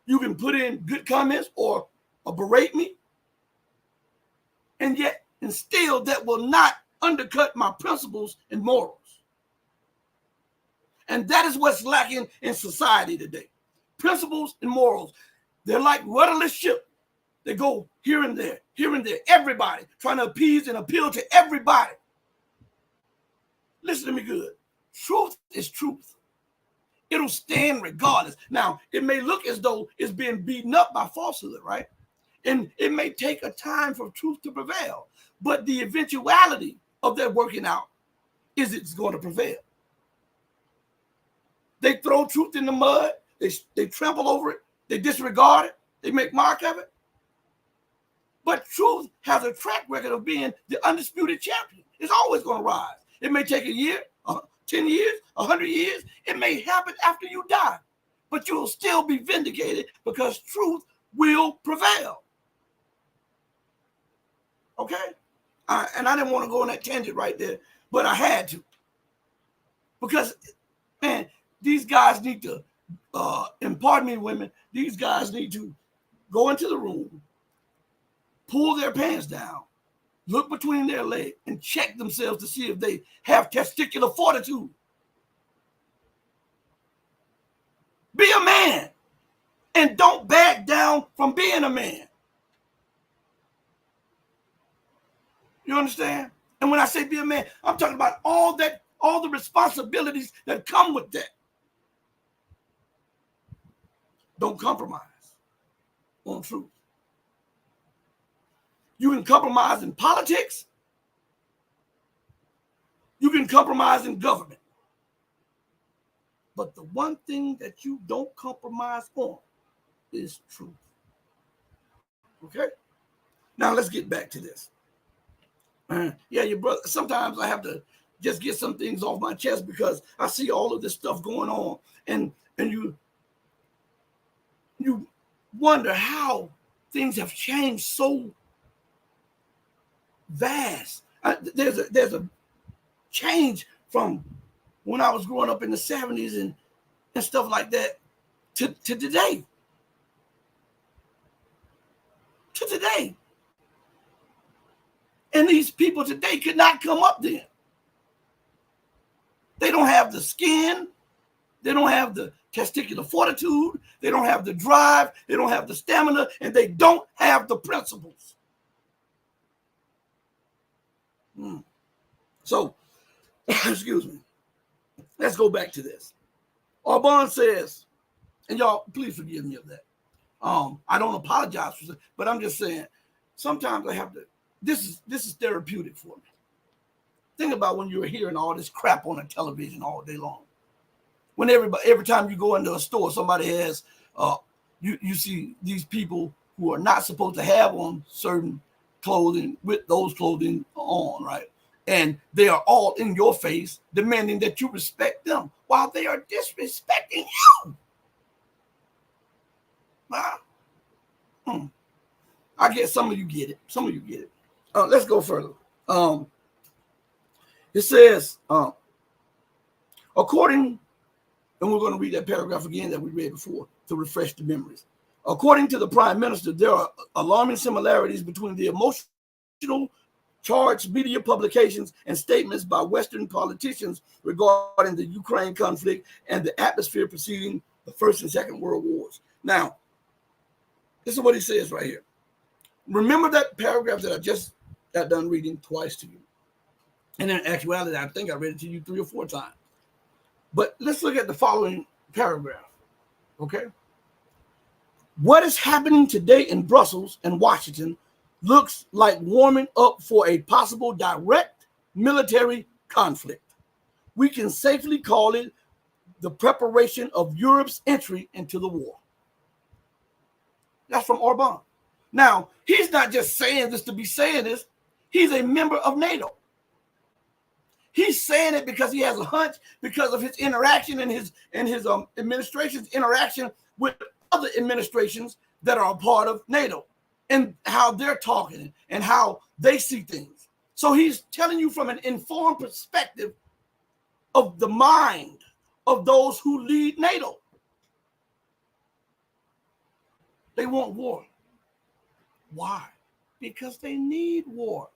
You can put in good comments or berate me. And still that will not undercut my principles and morals. And that is what's lacking in society today. Principles and morals. They're like rudderless ship. They go here and there, everybody, trying to appease and appeal to everybody. Listen to me good. Truth is truth. It'll stand regardless. Now, it may look as though it's being beaten up by falsehood, right? And it may take a time for truth to prevail. But the eventuality of that working out is it's going to prevail. They throw truth in the mud. They trample over it. They disregard it. They make mark of it. But truth has a track record of being the undisputed champion. It's always going to rise. It may take a year, 10 years, 100 years. It may happen after you die. But you'll still be vindicated because truth will prevail. Okay? And I didn't want to go on that tangent right there, but I had to. Because, man, these guys need to, and pardon me, women, these guys need to go into the room, pull their pants down, look between their legs, and check themselves to see if they have testicular fortitude. Be a man, and don't back down from being a man. You understand? And when I say be a man, I'm talking about all the responsibilities that come with that. Don't compromise on truth. You can compromise in politics. You can compromise in government. But the one thing that you don't compromise on is truth. Okay? Now let's get back to this. Yeah, your brother, sometimes I have to just get some things off my chest because I see all of this stuff going on. And you wonder how things have changed so vast. There's a change from when I was growing up in the 70s and stuff like that to today. To today. And these people today could not come up then. They don't have the skin. They don't have the testicular fortitude. They don't have the drive. They don't have the stamina. And they don't have the principles. So, excuse me. Let's go back to this. Arbonne says, and y'all, please forgive me of that. I don't apologize for it, but I'm just saying, sometimes I have to. This is therapeutic for me. Think about when you're hearing all this crap on the television all day long. When every time you go into a store, somebody has you see these people who are not supposed to have on certain clothing with those clothing on, right? And they are all in your face, demanding that you respect them while they are disrespecting you. I guess some of you get it. Some of you get it. Let's go further. It says, according, and we're going to read that paragraph again that we read before to refresh the memories. According to the Prime Minister, there are alarming similarities between the emotional charged media publications and statements by Western politicians regarding the Ukraine conflict and the atmosphere preceding the First and Second World Wars. Now, this is what he says right here. Remember that paragraph that I just got done reading twice to you. And in actuality, I think I read it to you 3 or 4 times. But let's look at the following paragraph, okay? What is happening today in Brussels and Washington looks like warming up for a possible direct military conflict. We can safely call it the preparation of Europe's entry into the war. That's from Arbonne. Now, he's not just saying this to be saying this. He's a member of NATO. He's saying it because he has a hunch, because of his interaction and his administration's interaction with other administrations that are a part of NATO and how they're talking and how they see things. So he's telling you from an informed perspective of the mind of those who lead NATO. They want war. Why? Because they need war.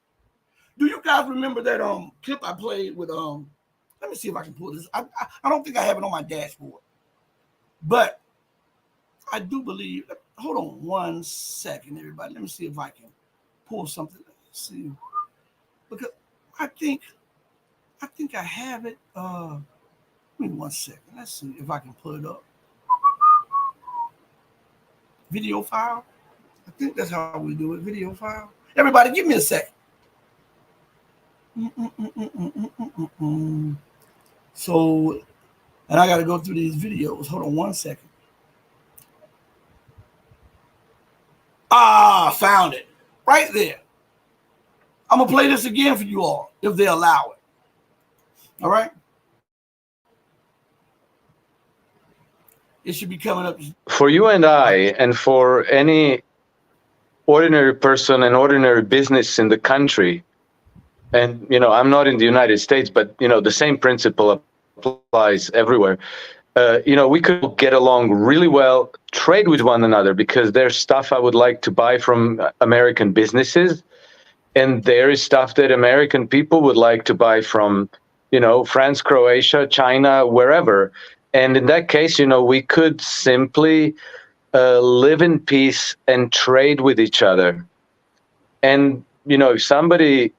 Do you guys remember that clip I played with Let me see if I can pull this. I don't think I have it on my dashboard, but I do believe. Hold on 1 second, everybody. Let me see if I can pull something. Let's see, because I think I have it. Give me 1 second. Let's see if I can pull it up. Video file. I think that's how we do it. Video file. Everybody, give me a second. So, and I got to go through these videos. Hold on 1 second. Found it. Right there. I'm going to play this again for you all, if they allow it. All right? It should be coming up. For you and I, and for any ordinary person and ordinary business in the country, and, I'm not in the United States, but, the same principle applies everywhere. We could get along really well, trade with one another, because there's stuff I would like to buy from American businesses, and there is stuff that American people would like to buy from, France, Croatia, China, wherever. And in that case, we could simply live in peace and trade with each other. And, if somebody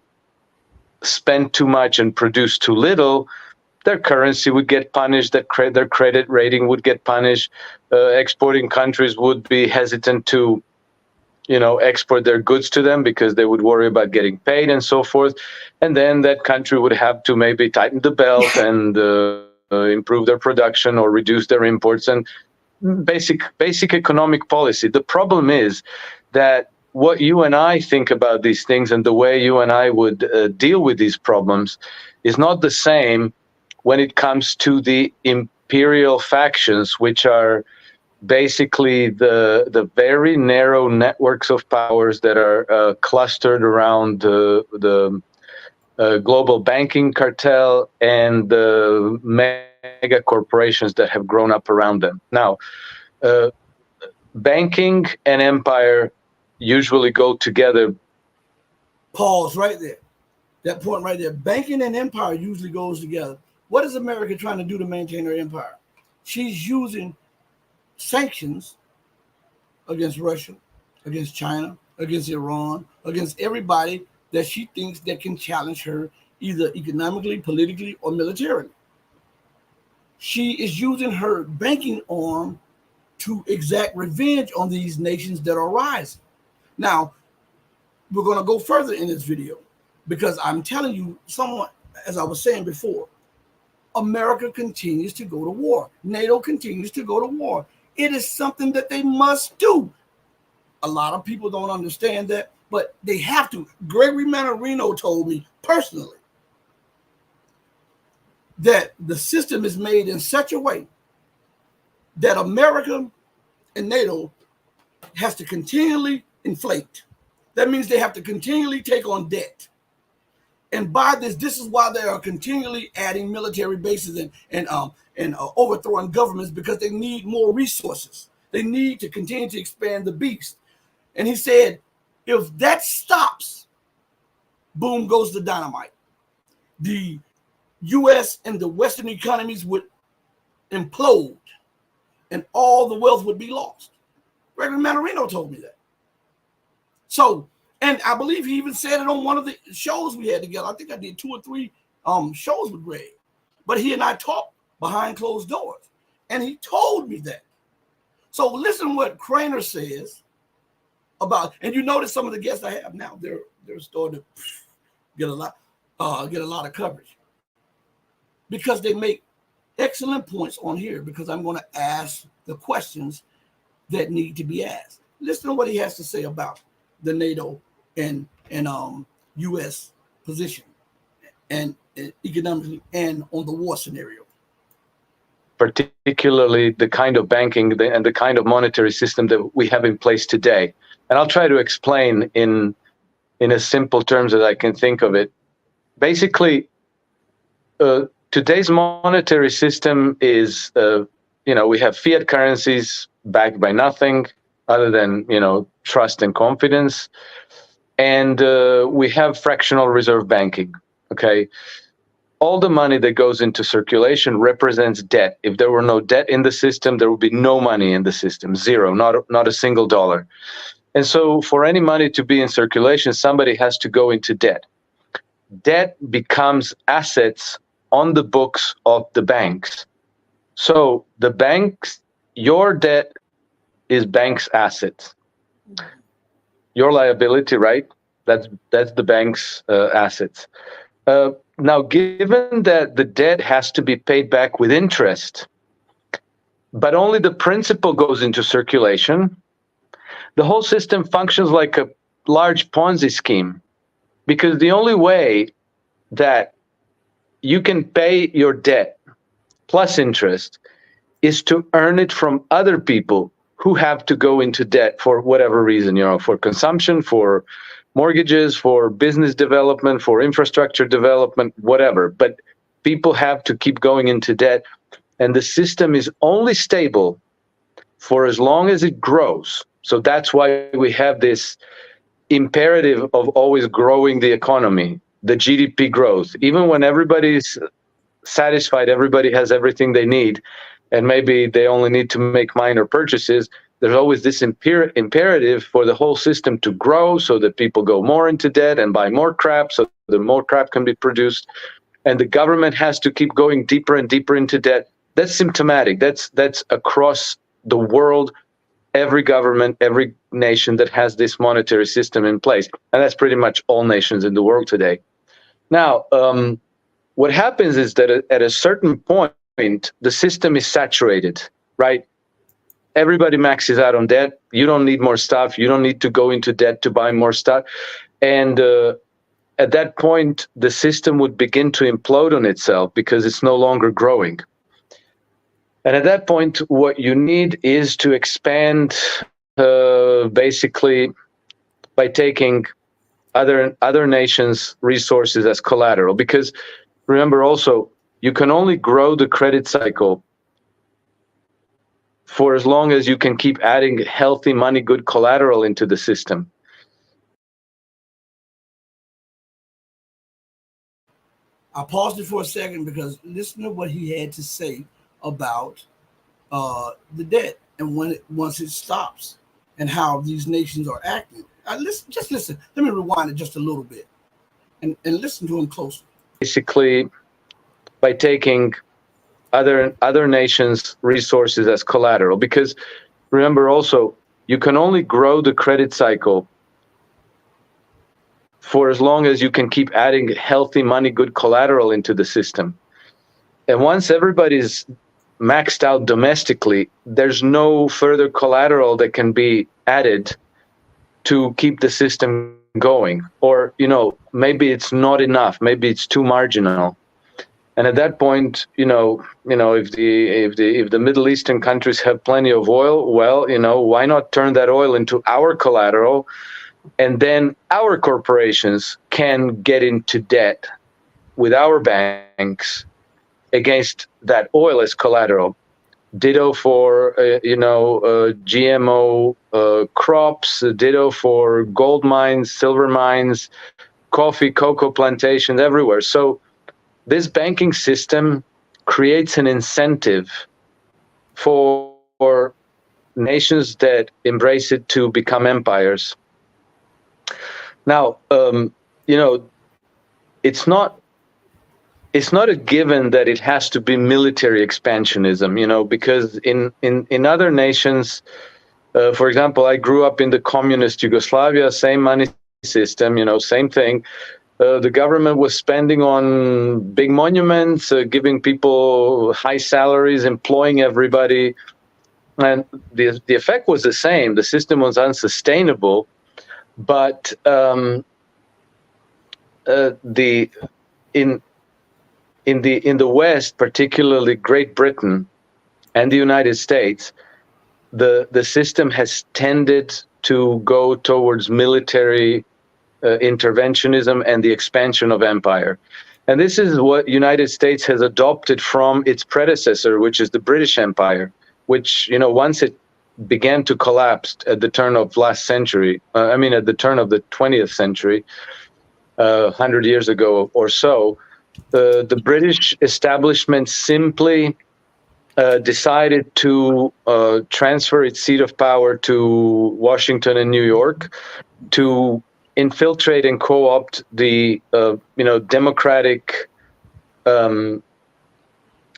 spent too much and produced too little, their currency would get punished, their credit rating would get punished, exporting countries would be hesitant to, export their goods to them because they would worry about getting paid and so forth. And then that country would have to maybe tighten the belt and improve their production or reduce their imports, and basic economic policy. The problem is that what you and I think about these things and the way you and I would deal with these problems is not the same when it comes to the imperial factions, which are basically the very narrow networks of powers that are clustered around the global banking cartel and the mega corporations that have grown up around them. Now, banking and empire usually go together. Pause right there. That point right there. Banking and empire usually goes together. What is America trying to do to maintain her empire? She's using sanctions against Russia, against China, against Iran, against everybody that she thinks that can challenge her either economically, politically, or militarily. She is using her banking arm to exact revenge on these nations that are rising. Now, we're going to go further in this video because I'm telling you, as I was saying before, America continues to go to war. NATO continues to go to war. It is something that they must do. A lot of people don't understand that, but they have to. Gregory Mannarino told me personally that the system is made in such a way that America and NATO has to continually inflate. That means they have to continually take on debt. And by this is why they are continually adding military bases and overthrowing governments, because they need more resources. They need to continue to expand the beast. And he said, if that stops, boom goes the dynamite. The U.S. and the Western economies would implode and all the wealth would be lost. Gregory Mannarino told me that. So, and I believe he even said it on one of the shows we had together. I think I did 2 or 3 shows with Greg. But he and I talked behind closed doors. And he told me that. So listen what Craner says about, and you notice some of the guests I have now, they're starting to get a lot of coverage. Because they make excellent points on here, because I'm going to ask the questions that need to be asked. Listen to what he has to say about the NATO and U.S. position and economically and on the war scenario. Particularly the kind of banking and the kind of monetary system that we have in place today. And I'll try to explain in as simple terms as I can think of it. Basically, today's monetary system is, we have fiat currencies backed by nothing other than, trust and confidence. And we have fractional reserve banking, okay? all the money that goes into circulation represents debt. If there were no debt in the system, there would be no money in the system, zero, not a single dollar. And so for any money to be in circulation, somebody has to go into debt. Debt becomes assets on the books of the banks. So the banks, your debt is bank's assets. Your liability, right? That's the bank's assets. Now, given that the debt has to be paid back with interest, but only the principal goes into circulation, the whole system functions like a large Ponzi scheme, because the only way that you can pay your debt plus interest is to earn it from other people who have to go into debt for whatever reason, for consumption, for mortgages, for business development, for infrastructure development, whatever. But people have to keep going into debt, and the system is only stable for as long as it grows. So that's why we have this imperative of always growing the economy, the GDP growth. Even when everybody's satisfied, everybody has everything they need, and maybe they only need to make minor purchases, there's always this imperative for the whole system to grow so that people go more into debt and buy more crap so that more crap can be produced. And the government has to keep going deeper and deeper into debt. That's symptomatic. That's across the world, every government, every nation that has this monetary system in place. And that's pretty much all nations in the world today. Now, what happens is that at a certain point, the system is saturated, right? Everybody maxes out on debt. You don't need more stuff. You don't need to go into debt to buy more stuff. And at that point, the system would begin to implode on itself because it's no longer growing. And at that point, what you need is to expand basically by taking other nations' resources as collateral. Because remember also, you can only grow the credit cycle for as long as you can keep adding healthy money, good collateral into the system. I paused it for a second because listen to what he had to say about the debt and once it stops and how these nations are acting. Just listen. Let me rewind it just a little bit and listen to him closely. Basically, by taking other nations' resources as collateral. Because remember also, you can only grow the credit cycle for as long as you can keep adding healthy money, good collateral into the system. And once everybody's maxed out domestically, there's no further collateral that can be added to keep the system going. Or, maybe it's not enough, maybe it's too marginal. And at that point, if the Middle Eastern countries have plenty of oil, well, why not turn that oil into our collateral, and then our corporations can get into debt with our banks against that oil as collateral. Ditto for GMO crops. Ditto for gold mines, silver mines, coffee, cocoa plantations everywhere. So this banking system creates an incentive for nations that embrace it to become empires. Now, it's not a given that it has to be military expansionism, because in other nations, for example, I grew up in the communist Yugoslavia, same money system, same thing. The government was spending on big monuments, giving people high salaries, employing everybody. And the effect was the same. The system was unsustainable. But in the West, particularly Great Britain and the United States, the system has tended to go towards military interventionism and the expansion of empire. And this is what United States has adopted from its predecessor, which is the British Empire, which, once it began to collapse at the turn of last century, at the turn of the 20th century, 100 years ago or so, the British establishment simply decided to transfer its seat of power to Washington and New York to infiltrate and co-opt the democratic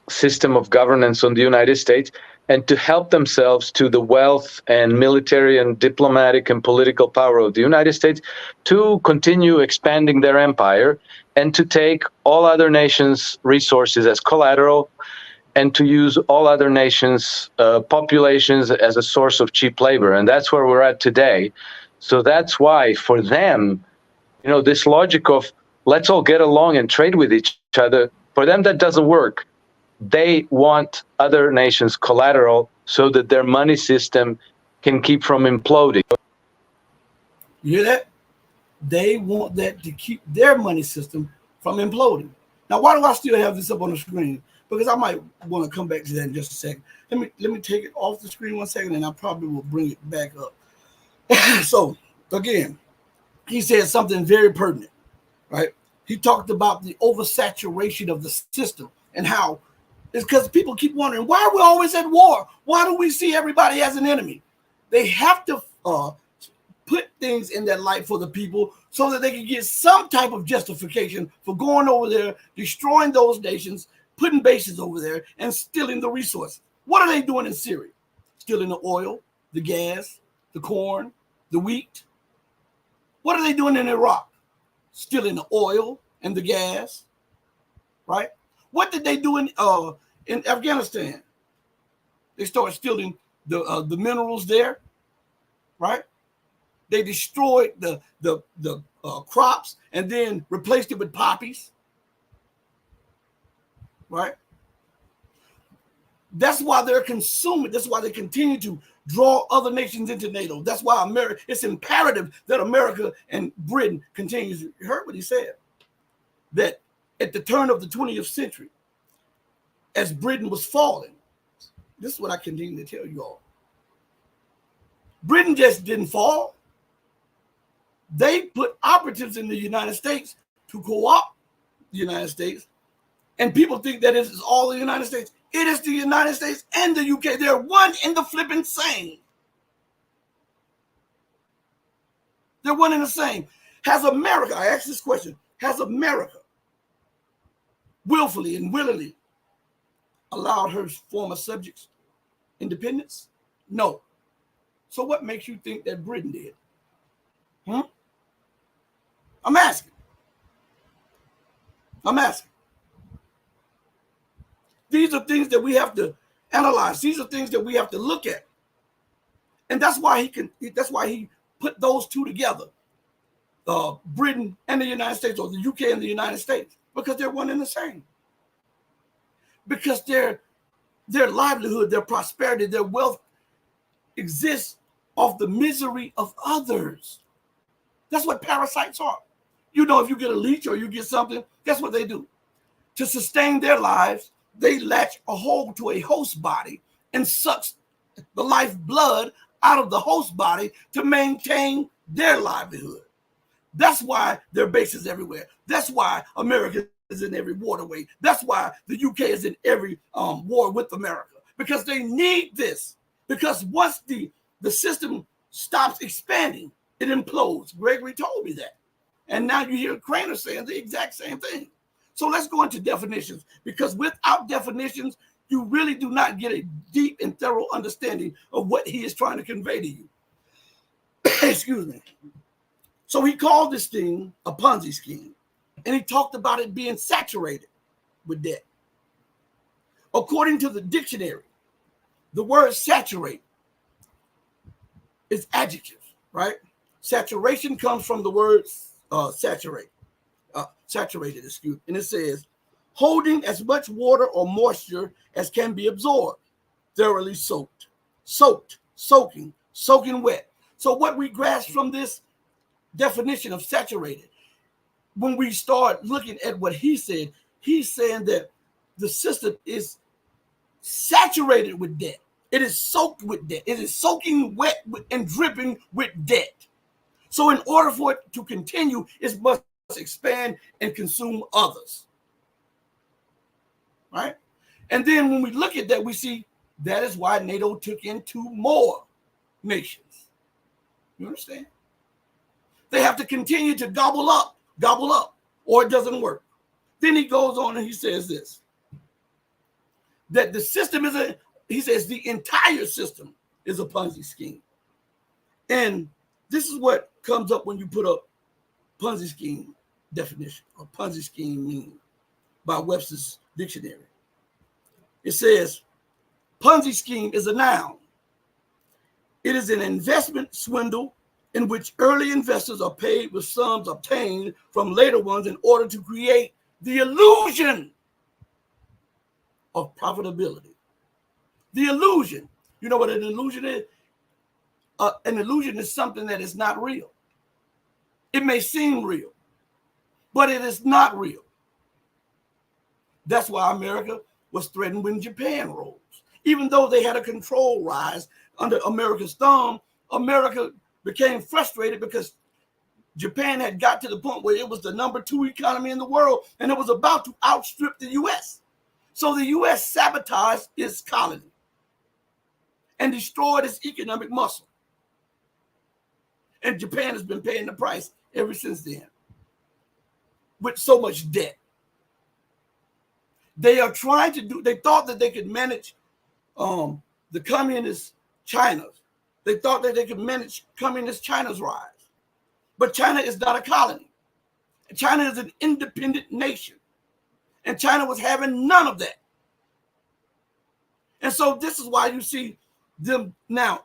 system of governance on the United States, and to help themselves to the wealth and military and diplomatic and political power of the United States to continue expanding their empire and to take all other nations' resources as collateral and to use all other nations' populations as a source of cheap labor. And that's where we're at today. So that's why for them, this logic of let's all get along and trade with each other, for them that doesn't work. They want other nations' collateral so that their money system can keep from imploding. You hear that? They want that to keep their money system from imploding. Now, why do I still have this up on the screen? Because I might want to come back to that in just a second. Let me take it off the screen 1 second, and I probably will bring it back up. So, again, he said something very pertinent, right? He talked about the oversaturation of the system and how it's because people keep wondering, why are we always at war? Why do we see everybody as an enemy? They have to put things in that light for the people so that they can get some type of justification for going over there, destroying those nations, putting bases over there, and stealing the resources. What are they doing in Syria? Stealing the oil, the gas, the corn, the wheat. What are they doing in Iraq? Stealing the oil and the gas, right? What did they do in Afghanistan? They started stealing the minerals there, right? They destroyed the crops and then replaced it with poppies, right? That's why they're consuming. That's why they continue to draw other nations into NATO. That's why it's imperative that America and Britain continues. You heard what he said, that at the turn of the 20th century, as Britain was falling, this is what I continue to tell you all. Britain just didn't fall. They put operatives in the United States to co-opt the United States. And people think that it is all the United States. It is the United States and the UK. They're one in the flipping same. They're one in the same. Has America, I asked this question, has America willfully and willingly allowed her former subjects independence? No. So what makes you think that Britain did? I'm asking. These are things that we have to analyze. These are things that we have to look at. And that's why he put those two together. Britain and the United States, or the UK and the United States, because they're one and the same. Because their livelihood, their prosperity, their wealth exists off the misery of others. That's what parasites are. If you get a leech or you get something, guess what they do? To sustain their lives, they latch a hold to a host body and sucks the lifeblood out of the host body to maintain their livelihood. That's why there are bases everywhere. That's why America is in every waterway. That's why the UK is in every war with America, because they need this. Because once the system stops expanding, it implodes. Gregory told me that. And now you hear Craner saying the exact same thing. So let's go into definitions, because without definitions, you really do not get a deep and thorough understanding of what he is trying to convey to you. Excuse me. So he called this thing a Ponzi scheme, and he talked about it being saturated with debt. According to the dictionary, the word saturate is adjective, right? Saturation comes from the word saturated, and it says, holding as much water or moisture as can be absorbed, thoroughly soaked, soaking wet. So what we grasp from this definition of saturated, when we start looking at what he said, he's saying that the system is saturated with debt. It is soaked with debt. It is soaking wet and dripping with debt. So in order for it to continue, it must expand and consume others. right? And then when we look at that, we see that is why NATO took in 2 more nations. You understand? They have to continue to gobble up, or it doesn't work. Then he goes on and he says this, that the system he says the entire system is a Ponzi scheme. And this is what comes up when you put up Ponzi scheme definition, or Ponzi scheme mean, by Webster's dictionary. It says, Ponzi scheme is a noun. It is an investment swindle in which early investors are paid with sums obtained from later ones in order to create the illusion of profitability. The illusion. You know what an illusion is? An illusion is something that is not real. It may seem real, but it is not real. That's why America was threatened when Japan rose. Even though they had a control rise under America's thumb, America became frustrated because Japan had got to the point where it was the number 2 economy in the world, and it was about to outstrip the U.S. So the U.S. sabotaged its colony and destroyed its economic muscle. And Japan has been paying the price ever since then with so much debt. They are trying to they thought that they could manage the communist China. They thought that they could manage communist China's rise. But China is not a colony. China is an independent nation. And China was having none of that. And so this is why you see them now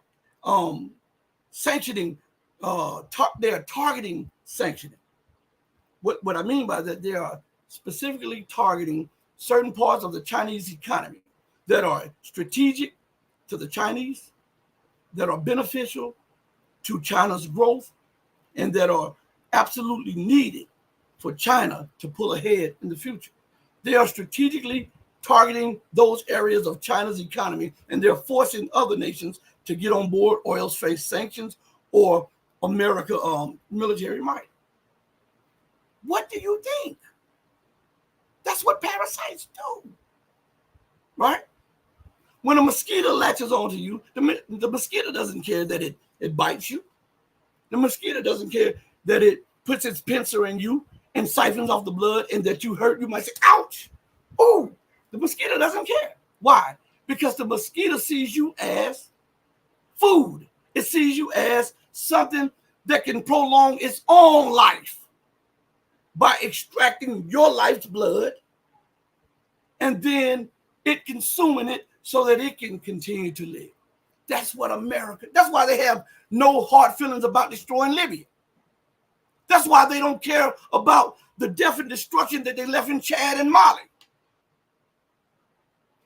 sanctioning, they are targeting sanctioning. What I mean by that, they are specifically targeting certain parts of the Chinese economy that are strategic to the Chinese, that are beneficial to China's growth, and that are absolutely needed for China to pull ahead in the future. They are strategically targeting those areas of China's economy, and they're forcing other nations to get on board or else face sanctions or America military might. What do you think? That's what parasites do, right? When a mosquito latches onto you, the mosquito doesn't care that it bites you. The mosquito doesn't care that it puts its pincer in you and siphons off the blood and that you hurt. You might say, ouch. Oh, the mosquito doesn't care. Why? Because the mosquito sees you as food. It sees you as something that can prolong its own life by extracting your life's blood and then it consuming it so that it can continue to live. That's what America, that's why they have no hard feelings about destroying Libya. That's why they don't care about the death and destruction that they left in Chad and Mali.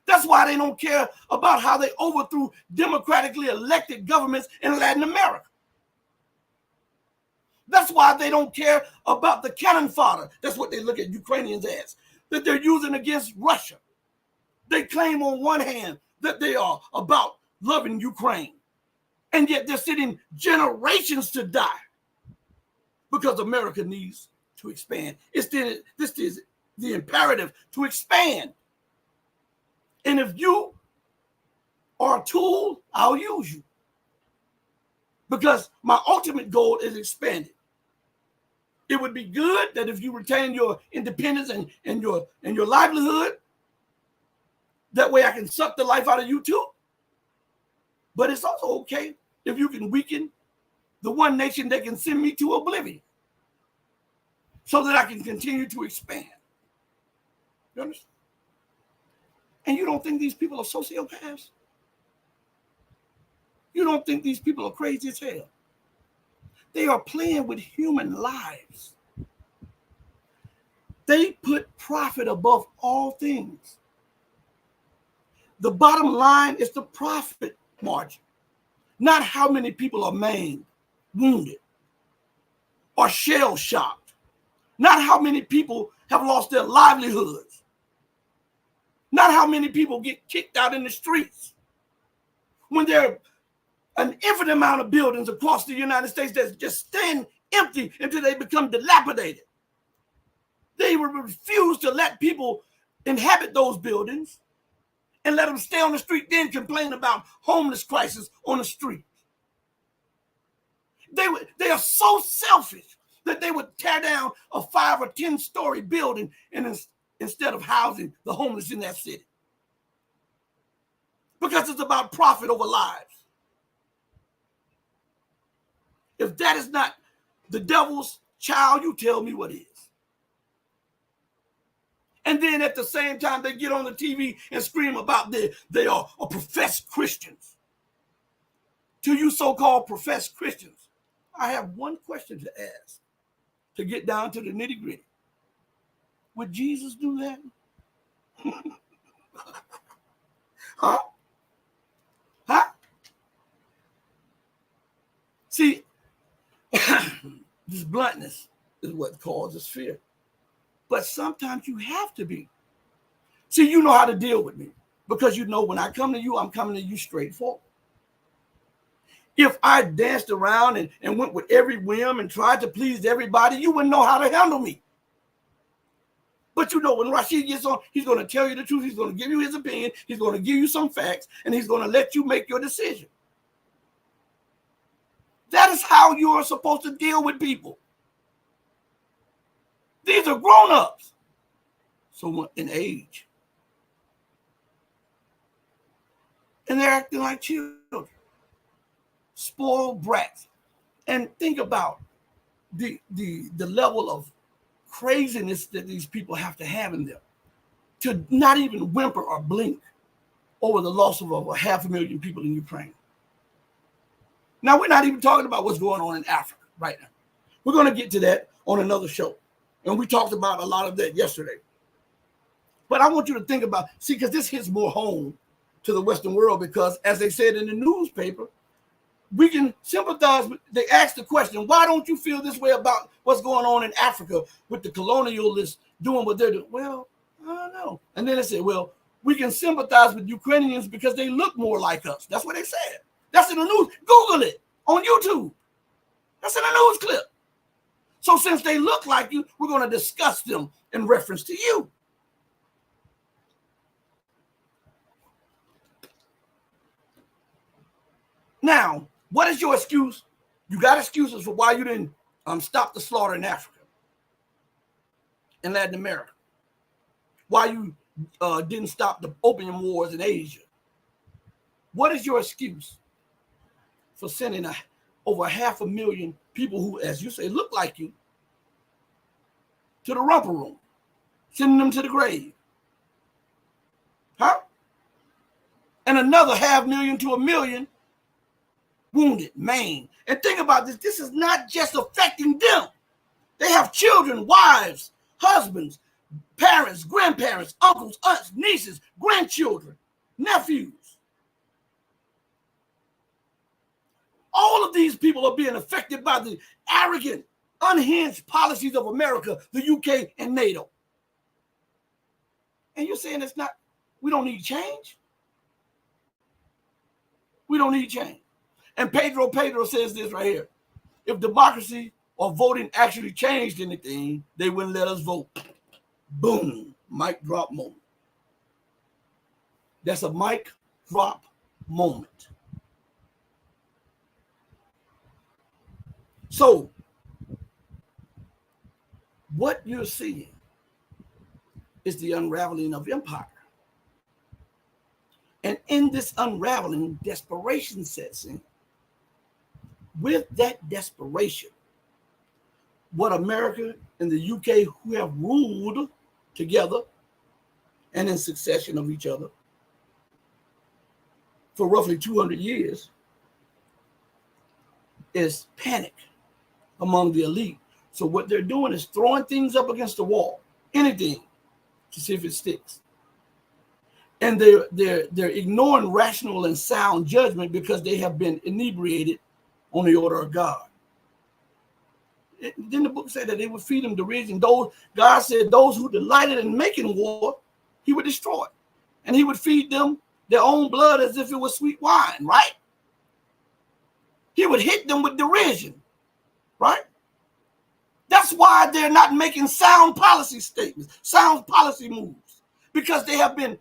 That's why they don't care about how they overthrew democratically elected governments in Latin America. That's why they don't care about the cannon fodder. That's what they look at Ukrainians as, that they're using against Russia. They claim on one hand that they are about loving Ukraine, and yet they're sitting generations to die because America needs to expand. This is the imperative to expand. And if you are a tool, I'll use you. Because my ultimate goal is expanding. It would be good that if you retain your independence and your livelihood, that way I can suck the life out of you too. But it's also okay if you can weaken the one nation that can send me to oblivion so that I can continue to expand. You understand? And you don't think these people are sociopaths? You don't think these people are crazy as hell? They are playing with human lives. They put profit above all things. The bottom line is the profit margin, not how many people are maimed, wounded, or shell-shocked, not how many people have lost their livelihoods, not how many people get kicked out in the streets. When there are an infinite amount of buildings across the United States that just stand empty until they become dilapidated. They will refuse to let people inhabit those buildings and let them stay on the street, then complain about homeless crisis on the street. They are so selfish that they would tear down a 5 or 10-story building instead of housing the homeless in that city. Because it's about profit over lives. If that is not the devil's child, you tell me what is. And then at the same time, they get on the TV and scream about they are professed Christians. To you so-called professed Christians, I have one question to ask to get down to the nitty-gritty. Would Jesus do that? Huh? Huh? See, this bluntness is what causes fear. But sometimes you have to be. See, you know how to deal with me because you know when I come to you, I'm coming to you straightforward. If I danced around and went with every whim and tried to please everybody, you wouldn't know how to handle me. But you know, when Rashid gets on, he's going to tell you the truth. He's going to give you his opinion. He's going to give you some facts, and he's going to let you make your decision. That is how you are supposed to deal with people. These are grown-ups. So in age. And they're acting like children. Spoiled brats. And think about the level of craziness that these people have to have in them to not even whimper or blink over the loss of over 500,000 people in Ukraine. Now, we're not even talking about what's going on in Africa right now. We're going to get to that on another show. And we talked about a lot of that yesterday. But I want you to think about, see, because this hits more home to the Western world because, as they said in the newspaper, we can sympathize. They asked the question, why don't you feel this way about what's going on in Africa with the colonialists doing what they're doing? Well, I don't know. And then they said, well, we can sympathize with Ukrainians because they look more like us. That's what they said. That's in the news. Google it on YouTube. That's in a news clip. So since they look like you, we're going to discuss them in reference to you. Now, what is your excuse? You got excuses for why you didn't stop the slaughter in Africa, in Latin America. Why you didn't stop the opium wars in Asia. What is your excuse for sending over 500,000 people who, as you say, look like you to the rumper room, sending them to the grave? Huh? And another 500,000 to 1 million wounded, maimed. And think about this. This is not just affecting them. They have children, wives, husbands, parents, grandparents, uncles, aunts, nieces, grandchildren, nephews. All of these people are being affected by the arrogant, unhinged policies of America, the UK, and NATO. And you're saying it's not, we don't need change? We don't need change. And Pedro says this right here. If democracy or voting actually changed anything, they wouldn't let us vote. Boom. Mic drop moment. That's a mic drop moment. So, what you're seeing is the unraveling of empire. And in this unraveling, desperation sets in. With that desperation, what America and the UK, who have ruled together and in succession of each other for roughly 200 years, is panic among the elite. So what they're doing is throwing things up against the wall, anything, to see if it sticks. And they're ignoring rational and sound judgment because they have been inebriated on the order of God. Then the book said that they would feed them derision. God said those who delighted in making war, he would destroy. And he would feed them their own blood as if it was sweet wine, right? He would hit them with derision, right? That's why they're not making sound policy statements, sound policy moves, because they have been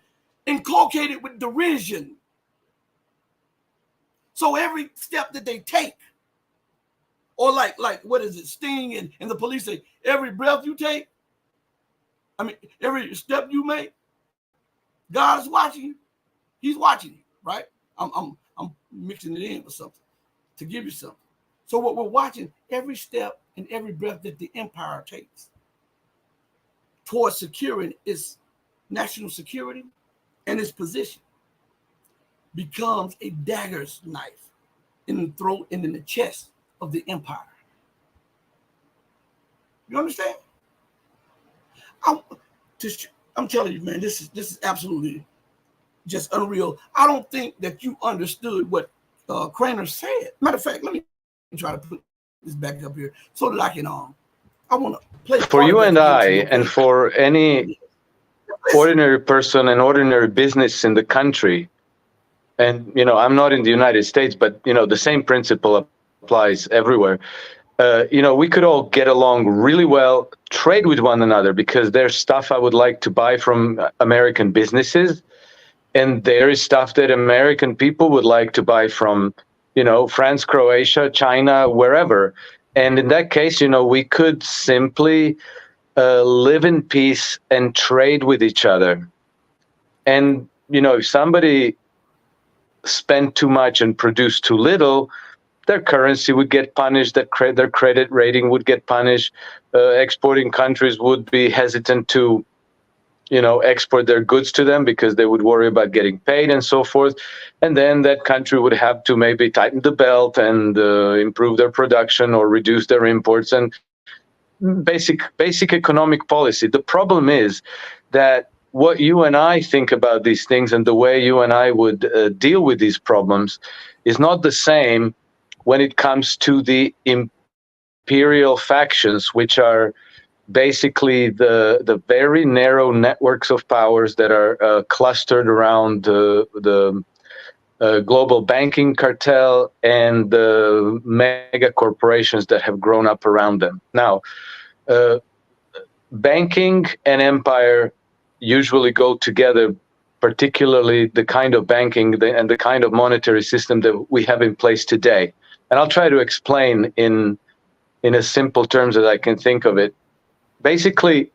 inculcated with derision. So every step that they take, or like what is it, Sting and the police say, every breath you take, I mean, every step you make, God is watching you. He's watching you, right? I'm mixing it in with something to give you something. So what we're watching, every step and every breath that the empire takes towards securing its national security and its position becomes a dagger's knife in the throat and in the chest of the empire. You understand? I'm telling you, man, this is absolutely just unreal. I don't think that you understood what Craner said. Matter of fact, let me try to put this back up here so that I can I want to play for you and I, and for any ordinary person and ordinary business in the country. And I'm not in the United States, but the same principle applies everywhere. We could all get along really well, trade with one another, because there's stuff I would like to buy from American businesses, and there is stuff that American people would like to buy from, France, Croatia, China, wherever. And in that case, we could simply live in peace and trade with each other. And, if somebody spent too much and produced too little, their currency would get punished, their credit rating would get punished, exporting countries would be hesitant to, export their goods to them because they would worry about getting paid and so forth. And then that country would have to maybe tighten the belt and improve their production or reduce their imports and basic economic policy. The problem is that what you and I think about these things and the way you and I would deal with these problems is not the same when it comes to the imperial factions, which are basically the very narrow networks of powers that are clustered around the global banking cartel and the mega corporations that have grown up around them. Now, banking and empire usually go together, particularly the kind of banking and the kind of monetary system that we have in place today. And I'll try to explain in as simple terms as I can think of it. Basically,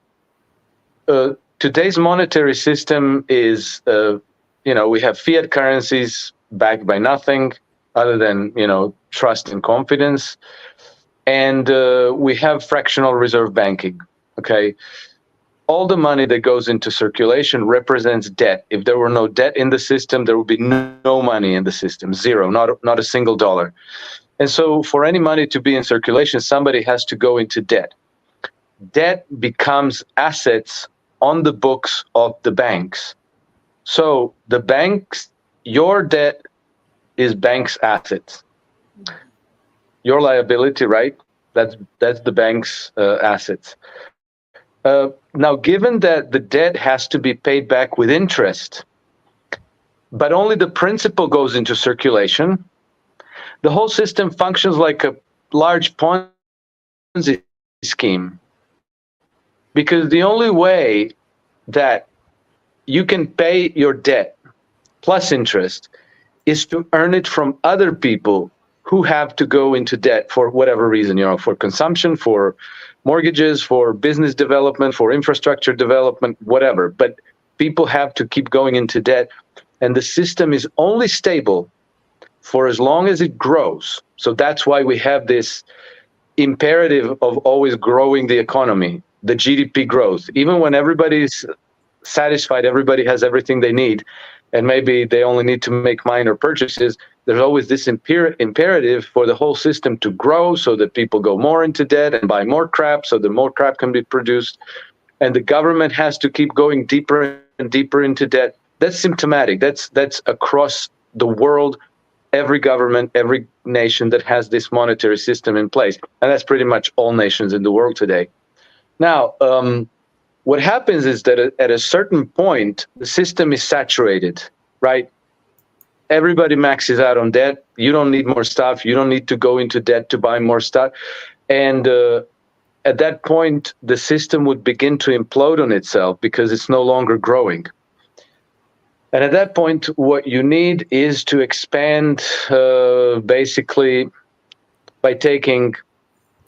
today's monetary system is, we have fiat currencies backed by nothing other than, trust and confidence. And we have fractional reserve banking, okay? All the money that goes into circulation represents debt. If there were no debt in the system, there would be no money in the system, zero, not a single dollar. And so for any money to be in circulation, somebody has to go into debt. Debt becomes assets on the books of the banks. So the banks, your debt is banks' assets. Your liability, right? That's the bank's assets. Now, given that the debt has to be paid back with interest, but only the principal goes into circulation, the whole system functions like a large Ponzi scheme. Because the only way that you can pay your debt plus interest is to earn it from other people who have to go into debt for whatever reason, for consumption, for mortgages, for business development, for infrastructure development, whatever. But people have to keep going into debt, and the system is only stable for as long as it grows. So that's why we have this imperative of always growing the economy, the GDP growth. Even when everybody's satisfied, everybody has everything they need, and maybe they only need to make minor purchases, there's always this imperative for the whole system to grow so that people go more into debt and buy more crap so that more crap can be produced. And the government has to keep going deeper and deeper into debt. That's symptomatic. That's across the world, every government, every nation that has this monetary system in place. And that's pretty much all nations in the world today. Now, what happens is that at a certain point, the system is saturated, right? Everybody maxes out on debt. You don't need more stuff. You don't need to go into debt to buy more stuff. And at that point, the system would begin to implode on itself because it's no longer growing. And at that point, what you need is to expand basically by taking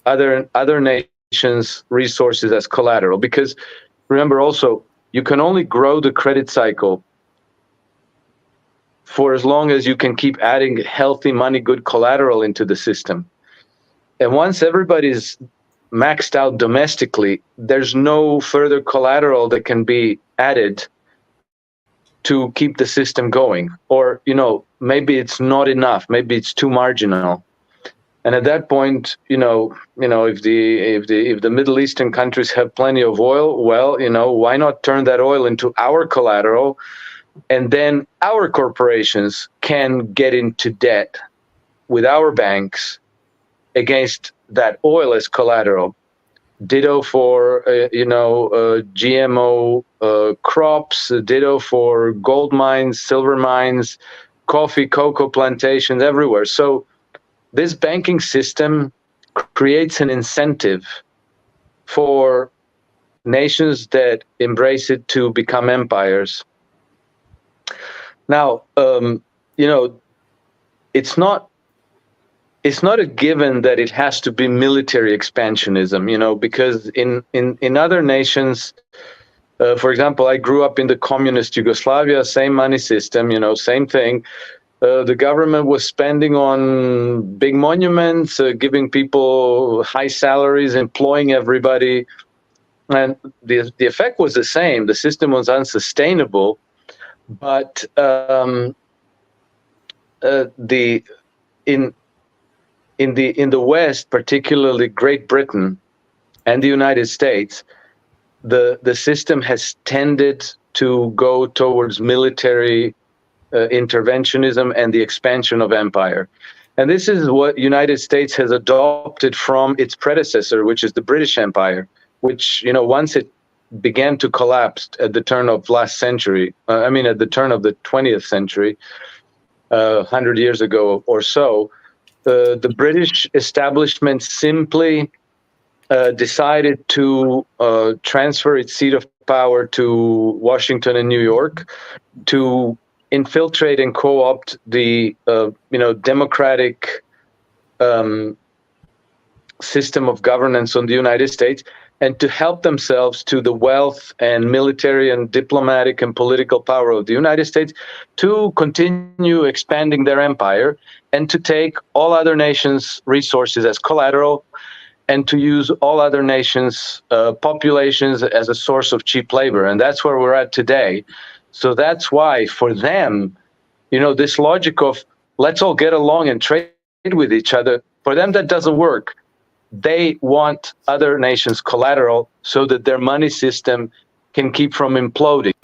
other nations' resources as collateral. Because remember also, you can only grow the credit cycle for as long as you can keep adding healthy money, good collateral into the system. And once everybody's maxed out domestically, there's no further collateral that can be added to keep the system going. Or, maybe it's not enough, maybe it's too marginal. And at that point, if the Middle Eastern countries have plenty of oil, well, why not turn that oil into our collateral, and then our corporations can get into debt with our banks against that oil as collateral. Ditto for GMO crops, ditto for gold mines, silver mines, coffee, cocoa plantations everywhere. So this banking system creates an incentive for nations that embrace it to become empires. Now, it's not a given that it has to be military expansionism, because in other nations, for example, I grew up in the communist Yugoslavia, same money system, same thing. The government was spending on big monuments, giving people high salaries, employing everybody. And the effect was the same. The system was unsustainable. But in the West, particularly Great Britain and the United States, the system has tended to go towards military interventionism and the expansion of empire. And this is what United States has adopted from its predecessor, which is the British Empire, which, once it began to collapse at the turn of at the turn of the 20th century, 100 years ago or so, the British establishment simply decided to transfer its seat of power to Washington and New York to infiltrate and co-opt the democratic system of governance on the United States, and to help themselves to the wealth and military and diplomatic and political power of the United States to continue expanding their empire, and to take all other nations' resources as collateral, and to use all other nations' populations as a source of cheap labor. And that's where we're at today. So that's why for them, this logic of let's all get along and trade with each other, for them that doesn't work. They want other nations' collateral so that their money system can keep from imploding.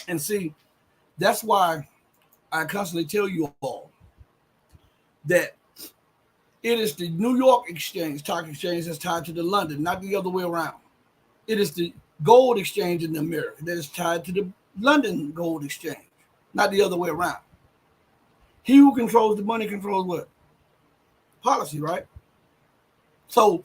And see, that's why I constantly tell you all that it is the New York stock exchange that's tied to the London, not the other way around. It is the gold exchange in America that is tied to the London gold exchange, not the other way around. He who controls the money controls what? Policy, right? So,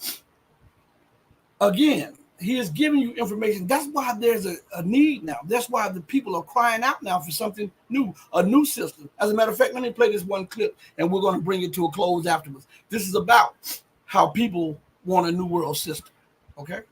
again, he is giving you information. That's why there's a need now. That's why the people are crying out now for something new, a new system. As a matter of fact, let me play this one clip, and we're going to bring it to a close afterwards. This is about how people want a new world system, okay?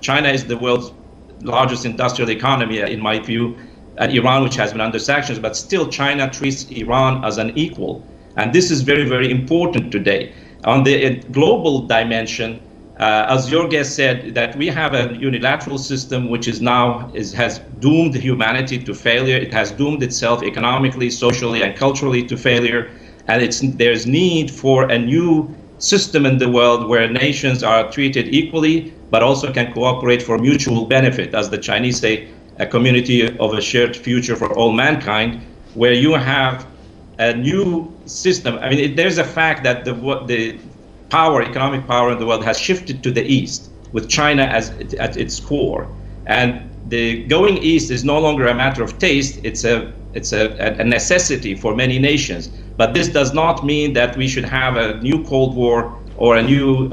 China is the world's largest industrial economy, in my view, and Iran, which has been under sanctions, but still China treats Iran as an equal. And this is very, very important today. On the global dimension, as your guest said, that we have a unilateral system which has doomed humanity to failure. It has doomed itself economically, socially, and culturally to failure. And there's need for a new system in the world where nations are treated equally, but also can cooperate for mutual benefit, as the Chinese say, a community of a shared future for all mankind, where you have a new system. I mean, there's a fact that the economic power in the world has shifted to the east, with China at its core. And the going east is no longer a matter of taste, it's a necessity for many nations. But this does not mean that we should have a new Cold War or a new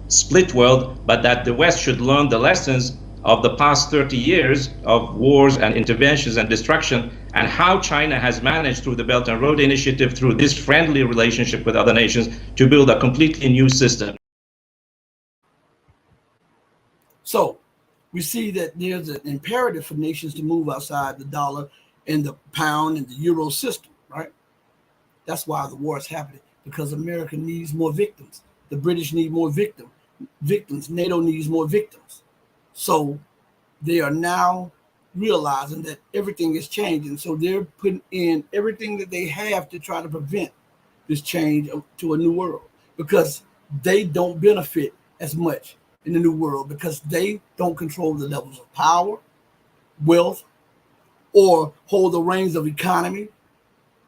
split world, but that the West should learn the lessons of the past 30 years of wars and interventions and destruction, and how China has managed through the Belt and Road Initiative, through this friendly relationship with other nations, to build a completely new system. So we see that there's an imperative for nations to move outside the dollar and the pound and the euro system, right? That's why the war is happening, because America needs more victims. The British need more victims. NATO needs more victims. So they are now realizing that everything is changing. So they're putting in everything that they have to try to prevent this change to a new world, because they don't benefit as much in the new world, because they don't control the levels of power, wealth, or hold the reins of economy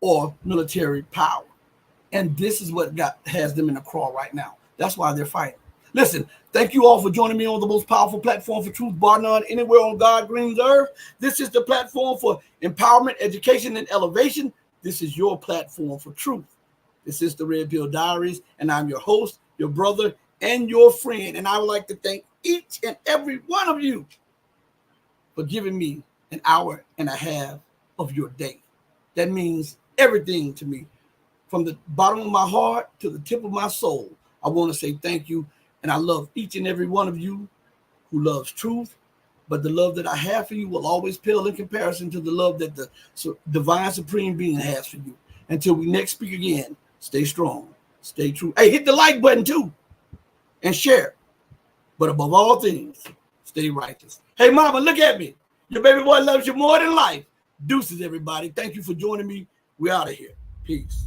or military power. And this is what has them in a crawl right now. That's why they're fighting. Listen, thank you all for joining me on the most powerful platform for truth, bar none, anywhere on God Green's earth. This is the platform for empowerment, education, and elevation. This is your platform for truth. This is the Red Pill Diaries, and I'm your host, your brother, and your friend. And I would like to thank each and every one of you for giving me an hour and a half of your day. That means everything to me. From the bottom of my heart to the tip of my soul, I want to say thank you. And I love each and every one of you who loves truth. But the love that I have for you will always pale in comparison to the love that the divine supreme being has for you. Until we next speak again, stay strong, stay true. Hey, hit the like button too and share. But above all things, stay righteous. Hey, mama, look at me. Your baby boy loves you more than life. Deuces, everybody. Thank you for joining me. We're out of here. Peace.